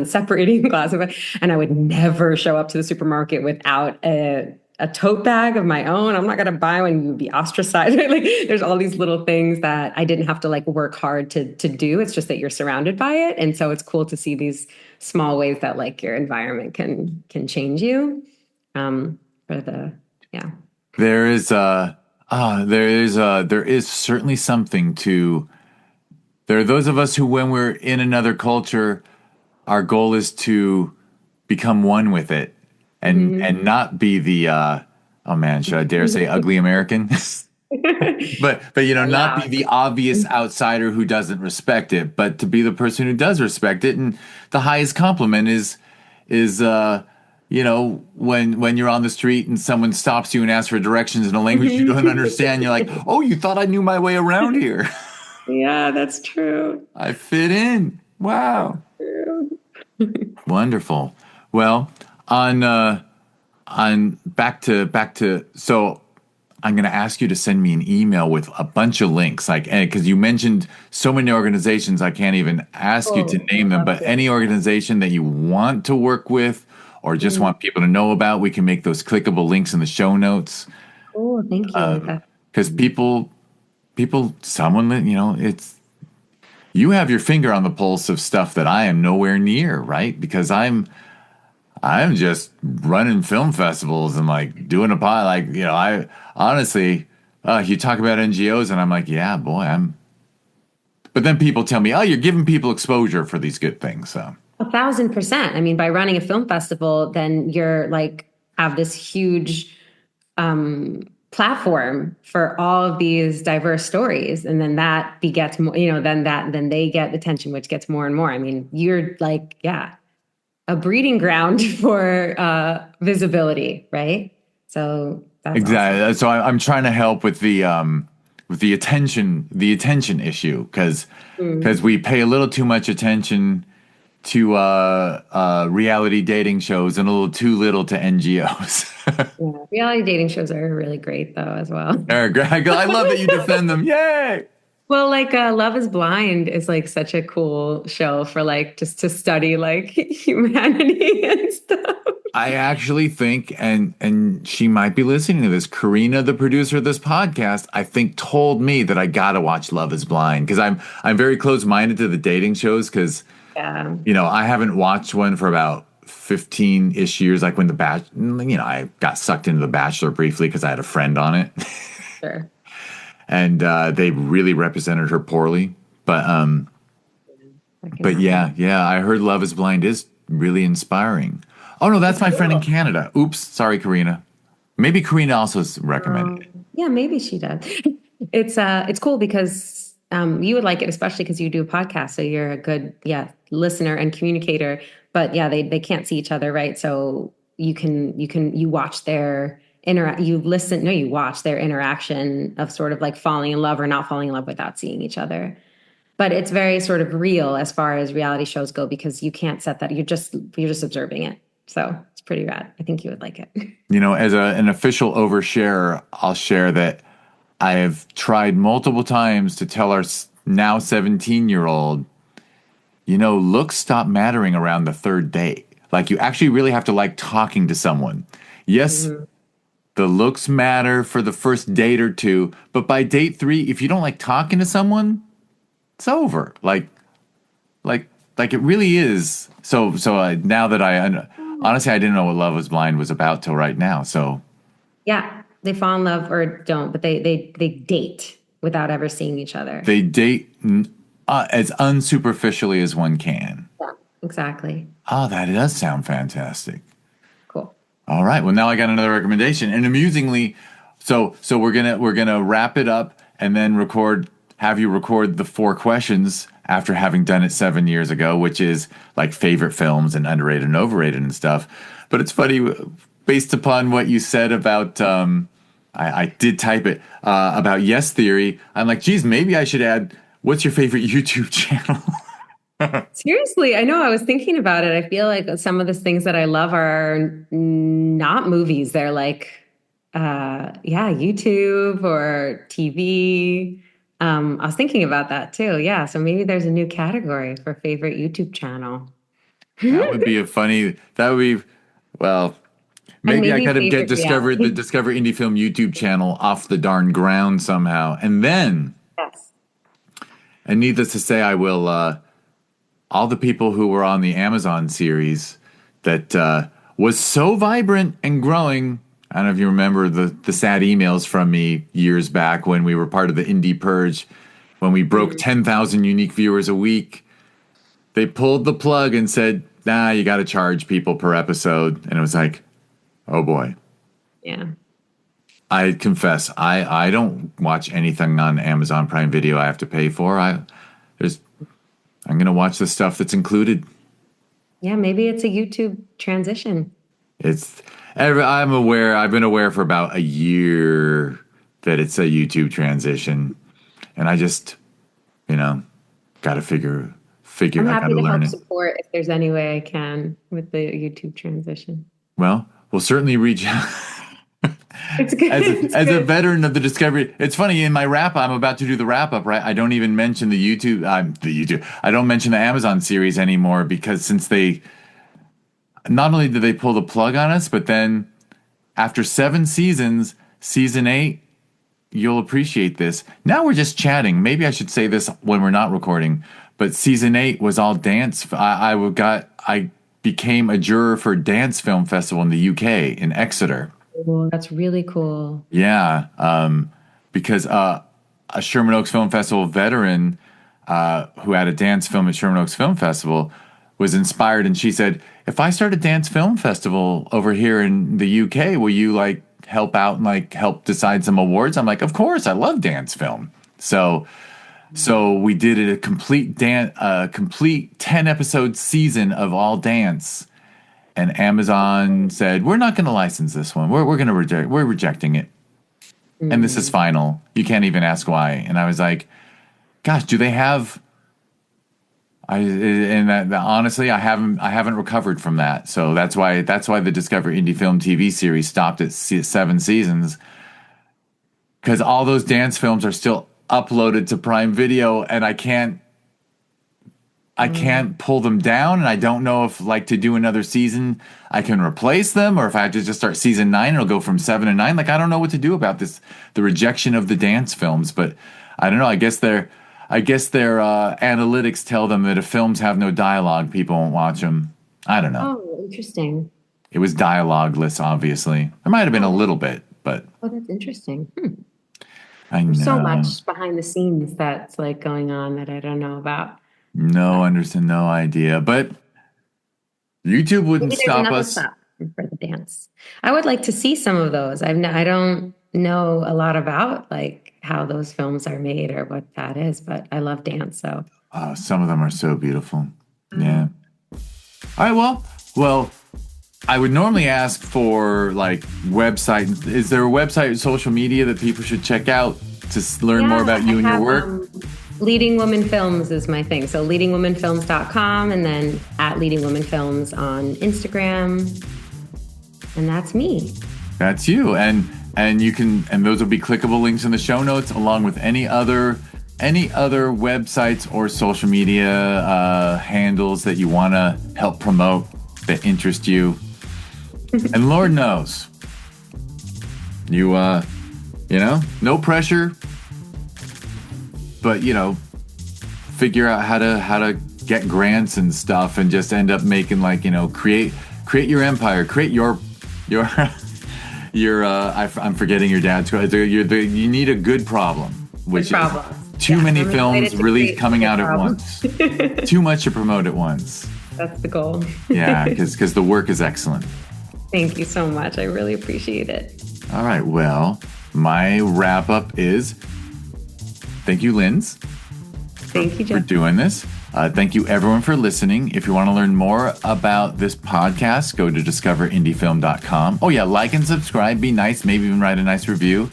Speaker 2: separating glass of it. And I would never show up to the supermarket without a tote bag of my own. I'm not gonna buy one, you would be ostracized. Like there's all these little things that I didn't have to like work hard to do. It's just that you're surrounded by it. And so it's cool to see these small ways that like your environment can change you. For the yeah.
Speaker 1: There is there is certainly something to there are those of us who when we're in another culture, our goal is to become one with it and not be the oh man, should I dare say ugly American? But you know, not be
Speaker 2: Loud.
Speaker 1: the obvious outsider who doesn't respect it, but to be the person who does respect it. And the highest compliment is you know, when you're on the street and someone stops you and asks for directions in a language you don't understand, you're like, oh, you thought I knew my way around here.
Speaker 2: Yeah, that's true.
Speaker 1: I fit in. Wow.
Speaker 2: True.
Speaker 1: Wonderful. Well, on back to so I'm going to ask you to send me an email with a bunch of links, like because you mentioned so many organizations, I can't even ask you to
Speaker 2: Oh,
Speaker 1: name
Speaker 2: I
Speaker 1: them,
Speaker 2: love
Speaker 1: but
Speaker 2: to.
Speaker 1: any organization that you want to work with or just
Speaker 2: Mhm.
Speaker 1: want people to know about, we can make those clickable links in the show notes
Speaker 2: Oh, thank you.
Speaker 1: because someone you know, it's you have your finger on the pulse of stuff that I am nowhere near, right? Because I'm just running film festivals and like doing a pod. Like, you know, I honestly, you talk about NGOs and I'm like, yeah, boy, I'm. But then people tell me, oh, you're giving people exposure for these good things. So
Speaker 2: 1,000%. I mean, by running a film festival, then you're like have this huge platform for all of these diverse stories, and then that begets more. You know, then they get attention, which gets more and more. I mean, you're like, yeah, a breeding ground for visibility, right? So that's awesome.
Speaker 1: exactly. So I'm trying to help with the attention issue because
Speaker 2: Mm.
Speaker 1: we pay a little too much attention to reality dating shows and a little too little to NGOs.
Speaker 2: Yeah, reality dating shows are really great though, as well.
Speaker 1: Greg, I love that you defend them. Yay!
Speaker 2: Well, like Love is Blind is like such a cool show for like just to study like humanity and stuff.
Speaker 1: I actually think, and she might be listening to this. Karina, the producer of this podcast, I think told me that I gotta watch Love Is Blind because I'm very close minded to the dating shows because
Speaker 2: Yeah,
Speaker 1: you know I haven't watched one for about 15-ish years. Like when you know, I got sucked into The Bachelor briefly because I had a friend on it,
Speaker 2: sure.
Speaker 1: and they really represented her poorly.
Speaker 2: That can
Speaker 1: But
Speaker 2: happen.
Speaker 1: yeah, I heard Love Is Blind is really inspiring. Oh no, that's
Speaker 2: It's
Speaker 1: my friend in
Speaker 2: cool.
Speaker 1: Canada. Oops, sorry, Karina. Maybe Karina also recommended it.
Speaker 2: Yeah, maybe she does. It's cool because you would like it, especially because you do a podcast, so you're a good listener and communicator. But yeah, they can't see each other, right? So you watch their you watch their interaction of sort of like falling in love or not falling in love without seeing each other. But it's very sort of real as far as reality shows go because you can't set that. You're just observing it. So it's pretty rad. I think you would like it.
Speaker 1: You know, as an official oversharer, I'll share that I have tried multiple times to tell our now 17-year-old, you know, looks stop mattering around the third date. Like you actually really have to like talking to someone. Yes,
Speaker 2: Mhm.
Speaker 1: the looks matter for the first date or two, but by date three, if you don't like talking to someone, it's over. Like like it really is. So now that honestly I didn't know what Love Was Blind was about till right now. So
Speaker 2: Yeah, they fall in love or don't, but they date without ever seeing each other.
Speaker 1: they date as unsuperficially as one can.
Speaker 2: Yeah, exactly.
Speaker 1: Oh, that does sound fantastic.
Speaker 2: Cool.
Speaker 1: All right. Well, now I got another recommendation, and amusingly, so we're gonna wrap it up and then have you record the 4 questions after having done it 7 years ago, which is like favorite films and underrated and overrated and stuff. But it's funny, based upon what you said about I did type it about Yes Theory. I'm like, geez, maybe I should add. What's your favorite YouTube channel?
Speaker 2: Seriously, I know I was thinking about it. I feel like some of the things that I love are not movies. They're like yeah, YouTube or TV. I was thinking about that too. Yeah, so maybe there's a new category for favorite YouTube channel.
Speaker 1: That would be a funny. That would be well.
Speaker 2: And
Speaker 1: Maybe I
Speaker 2: maybe
Speaker 1: could have get
Speaker 2: favorite
Speaker 1: discovered the
Speaker 2: reality.
Speaker 1: Discover Indie Film YouTube channel off the darn ground somehow, and then,
Speaker 2: Yes.
Speaker 1: and needless to say, I will. All the people who were on the Amazon series that was so vibrant and growing. I don't know if you remember the sad emails from me years back when we were part of the Indie Purge, when we broke
Speaker 2: Mm,
Speaker 1: 10,000 unique viewers a week. They pulled the plug and said, "Nah, you got to charge people per episode," and it was like, oh boy.
Speaker 2: yeah.
Speaker 1: I confess, I don't watch anything on Amazon Prime Video I have to pay for. There's I'm gonna watch the stuff that's included.
Speaker 2: Yeah, maybe it's a YouTube transition.
Speaker 1: It's I'm aware. I've been aware for about a year that it's a YouTube transition, and I just got to figure.
Speaker 2: I'm
Speaker 1: I got
Speaker 2: happy
Speaker 1: to
Speaker 2: to
Speaker 1: learn
Speaker 2: help
Speaker 1: it.
Speaker 2: support if there's any way I can with the YouTube transition.
Speaker 1: Well, we'll certainly reach out.
Speaker 2: It's good. It's
Speaker 1: As a
Speaker 2: good.
Speaker 1: veteran of the Discovery, it's funny in my wrap. I'm about to do the wrap up, right? I don't even mention the YouTube. I don't mention the Amazon series anymore because since they not only did they pull the plug on us, but then after 7 seasons, season 8, you'll appreciate this. Now we're just chatting. Maybe I should say this when we're not recording. But season 8 was all dance. I became a juror for a dance film festival in the UK in Exeter.
Speaker 2: Oh, that's really cool.
Speaker 1: Yeah, because a Sherman Oaks Film Festival veteran who had a dance film at Sherman Oaks Film Festival was inspired, and she said, "If I start a dance film festival over here in the UK, will you like help out and like help decide some awards?" I'm like, "Of course, I love dance film." So we did it a complete 10 episode season of all dance. And Amazon said, "We're not going to license this one. We're rejecting it. And this is
Speaker 2: Mm.
Speaker 1: final. You can't even ask why." And I was like, "Gosh, do they have?" Honestly, I haven't recovered from that. So that's why the Discover Indie Film TV series stopped at 7 seasons, because all those dance films are still uploaded to Prime Video, and I can't pull them down, and I don't know if like to do another season I can replace them, or if I have to just start season 9, it'll go from 7 to 9. Like I don't know what to do about this, the rejection of the dance films. But I don't know. I guess their analytics tell them that if films have no dialogue, people won't watch them. I don't know.
Speaker 2: Oh, interesting.
Speaker 1: It was dialogueless, obviously. There might have been a
Speaker 2: Oh,
Speaker 1: little bit, but
Speaker 2: oh, that's interesting.
Speaker 1: I
Speaker 2: There's so
Speaker 1: know.
Speaker 2: much behind the scenes that's like going on that I don't know about.
Speaker 1: No,
Speaker 2: But
Speaker 1: understand, no idea. But YouTube wouldn't
Speaker 2: maybe there's
Speaker 1: stop
Speaker 2: another
Speaker 1: us.
Speaker 2: platform for the dance. I would like to see some of those. I don't know a lot about like how those films are made or what that is, but I love dance. So,
Speaker 1: Some of them are so beautiful.
Speaker 2: uh,
Speaker 1: Yeah. All right. Well, I would normally ask for like website. Is there a website, social media that people should check out to learn more
Speaker 2: yeah,
Speaker 1: about
Speaker 2: I
Speaker 1: you and your
Speaker 2: have
Speaker 1: work?
Speaker 2: Leading Woman Films is my thing. So leadingwomanfilms.com and then at Leading Woman Films on Instagram. And that's me.
Speaker 1: That's you, and you can, and those will be clickable links in the show notes, along with any other websites or social media handles that you want to help promote that interest you. And Lord knows, no pressure, but figure out how to get grants and stuff, and just end up making like create your empire, create your I'm forgetting your dad's. You need a good problem,
Speaker 2: Good
Speaker 1: which is
Speaker 2: problem.
Speaker 1: too
Speaker 2: Yeah,
Speaker 1: many
Speaker 2: I'm
Speaker 1: films
Speaker 2: excited to
Speaker 1: released
Speaker 2: create
Speaker 1: coming
Speaker 2: good
Speaker 1: out at
Speaker 2: problem.
Speaker 1: once. Too much to promote at once.
Speaker 2: That's the goal.
Speaker 1: Yeah, because the work is excellent.
Speaker 2: Thank you so much. I really appreciate it.
Speaker 1: All right. Well, my wrap up is thank you, Linz,
Speaker 2: Thank you,
Speaker 1: for
Speaker 2: Jeff.
Speaker 1: doing this. Thank you, everyone, for listening. If you want to learn more about this podcast, go to discoverindiefilm.com. Oh, yeah, like and subscribe. Be nice. Maybe even write a nice review.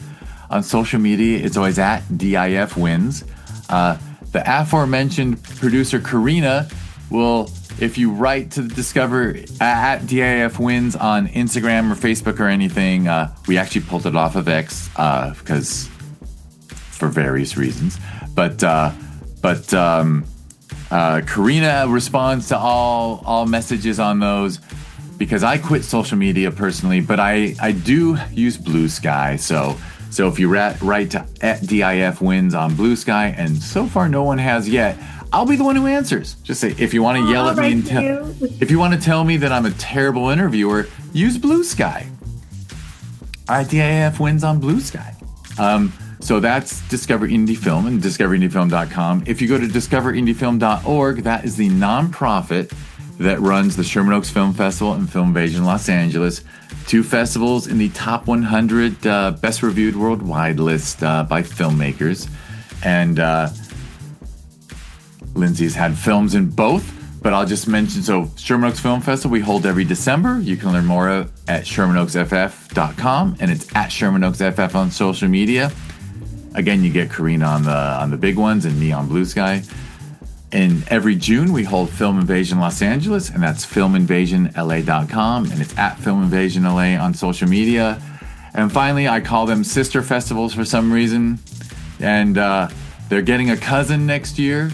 Speaker 1: On social media, it's always at DIF Wins. The aforementioned producer, Karina, will if you write to the Discover at DIF Wins on Instagram or Facebook or anything, we actually pulled it off of X because for various reasons. But Karina responds to all messages on those because I quit social media personally, but I do use Blue Sky. So if you write to at DIF Wins on Blue Sky, and so far no one has yet, I'll be the one who answers. Just say, if you want to yell at me and if you want to tell me that I'm a terrible interviewer, use Blue Sky. DIF Wins on Blue Sky. So that's Discover Indie Film and discoverindiefilm.com. If you go to discoverindiefilm.org, that is the nonprofit that runs the Sherman Oaks Film Festival and Film Invasion Los Angeles, 2 festivals in the top 100 best reviewed worldwide list by filmmakers. And Lindsay's had films in both, but I'll just mention, so Sherman Oaks Film Festival we hold every December. You can learn more at ShermanOaksFF.com, and it's at Sherman Oaks FF on social media. Again, you get Karina on the big ones and me on Blue Sky. And every June we hold Film Invasion Los Angeles, and that's filminvasionla.com, and it's at Film Invasion LA on social media. And finally, I call them sister festivals for some reason, and they're getting a cousin next year.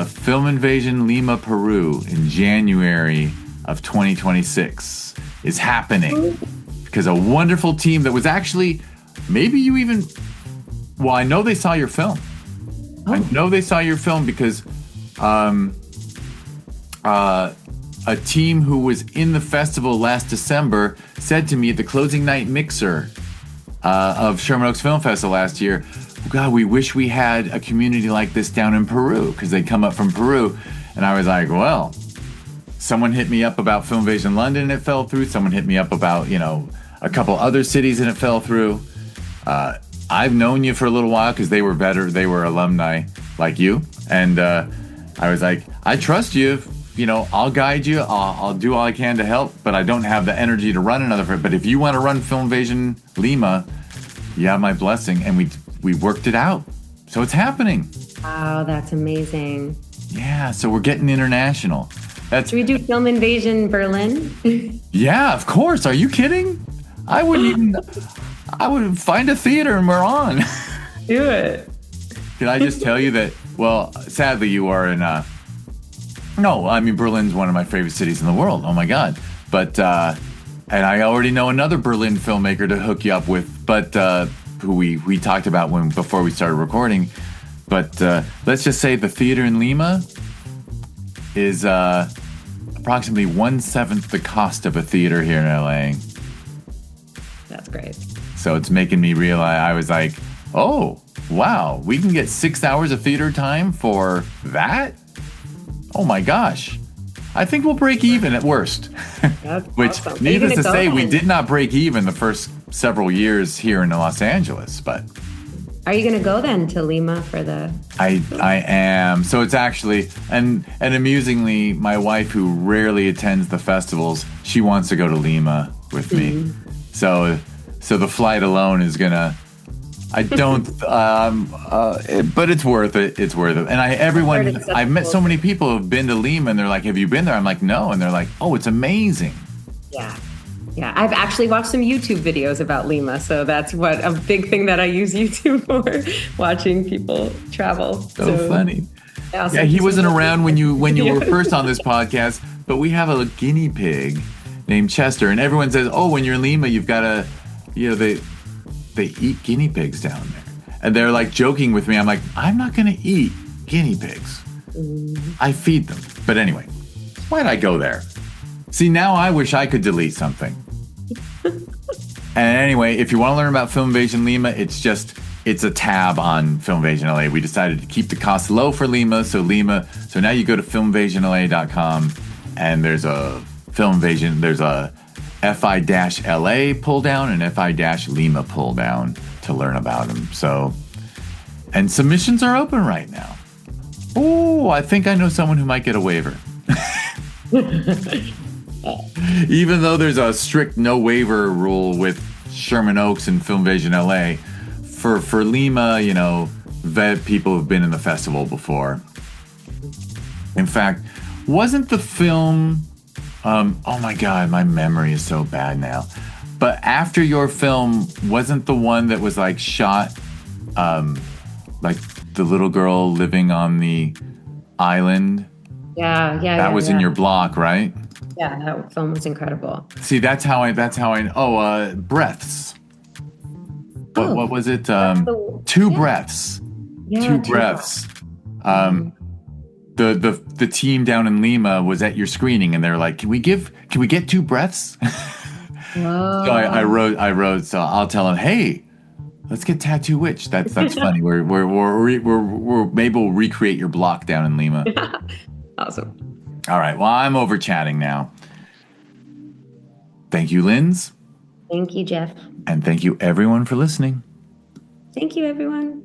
Speaker 1: Film Invasion Lima, Peru in January of 2026 is happening because a wonderful team that was actually, maybe you even, well, I know they saw your film. I know they saw your film because a team who was in the festival last December said to me at the closing night mixer of Sherman Oaks Film Festival last year, God, we wish we had a community like this down in Peru, because they come up from Peru. And I was like, well, someone hit me up about Film Invasion London and it fell through. Someone hit me up about, a couple other cities and it fell through. I've known you for a little while because they were alumni like you. And I was like, I trust you. I'll guide you. I'll do all I can to help, but I don't have the energy to run another. But if you want to run Film Invasion Lima, you have my blessing. And we worked it out. So it's happening.
Speaker 2: Wow, that's amazing.
Speaker 1: Yeah, so we're getting international.
Speaker 2: Should we do Film Invasion Berlin?
Speaker 1: Yeah, of course. Are you kidding? I would find a theater and we're on.
Speaker 2: Do it.
Speaker 1: Can I just tell you that, well, sadly you are in, Berlin's one of my favorite cities in the world. Oh my God. But, and I already know another Berlin filmmaker to hook you up with, but, who we talked about before we started recording. But let's just say the theater in Lima is approximately 1/7 the cost of a theater here in LA.
Speaker 2: That's great.
Speaker 1: So it's making me realize, I was like, oh, wow, we can get 6 hours of theater time for that? Oh my gosh. I think we'll break even at worst.
Speaker 2: That's
Speaker 1: Which,
Speaker 2: awesome.
Speaker 1: needless to say, we did not break even the first several years here in Los Angeles, but...
Speaker 2: Are you going to go then to Lima for the...
Speaker 1: I am. So it's actually, and amusingly, my wife, who rarely attends the festivals, she wants to go to Lima with me. So the flight alone is gonna, I don't, but it's worth it. It's worth it. And I've met so many people who've been to Lima and they're like, have you been there? I'm like, no. And they're like, oh, it's amazing.
Speaker 2: Yeah. Yeah, I've actually watched some YouTube videos about Lima, so that's a big thing that I use YouTube for, watching people travel.
Speaker 1: So funny.
Speaker 2: Yeah,
Speaker 1: he wasn't around when you were first on this podcast, but we have a guinea pig named Chester, and everyone says, oh, when you're in Lima, you've got to, they eat guinea pigs down there. And they're like joking with me. I'm like, I'm not going to eat guinea pigs. I feed them. But anyway, why'd I go there? See, now I wish I could delete something. And anyway, if you want to learn about Film Invasion Lima, it's a tab on Film Invasion LA. We decided to keep the cost low for Lima. So now you go to filminvasionla.com and there's a Film Invasion, there's a FI-LA pull down and FI-Lima pull down to learn about them. So, and submissions are open right now. Oh, I think I know someone who might get a waiver. Even though there's a strict no waiver rule with Sherman Oaks and Film Invasion LA, for Lima, vet people who've been in the festival before. In fact, Wasn't the film? Oh my God, my memory is so bad now. But after your film, wasn't the one that was like shot, like the little girl living on the island?
Speaker 2: Yeah, yeah,
Speaker 1: That
Speaker 2: yeah,
Speaker 1: was in
Speaker 2: yeah.
Speaker 1: your block, right?
Speaker 2: Yeah, that film was incredible.
Speaker 1: See, that's how I. Oh, breaths. What
Speaker 2: Oh,
Speaker 1: was it?
Speaker 2: that's the
Speaker 1: Two
Speaker 2: yeah,
Speaker 1: breaths.
Speaker 2: yeah,
Speaker 1: Two
Speaker 2: two.
Speaker 1: breaths.
Speaker 2: Mhm.
Speaker 1: The team down in Lima was at your screening, and they're like, can we get two breaths?" So
Speaker 2: Whoa.
Speaker 1: I wrote. So I'll tell them, "Hey, let's get Tattoo Witch." That's funny. We're maybe we'll recreate your block down in Lima.
Speaker 2: Awesome.
Speaker 1: All right. Well, I'm over chatting now. Thank you, Linz,
Speaker 2: Thank you, Jeff.
Speaker 1: and thank you everyone for listening.
Speaker 2: Thank you, everyone.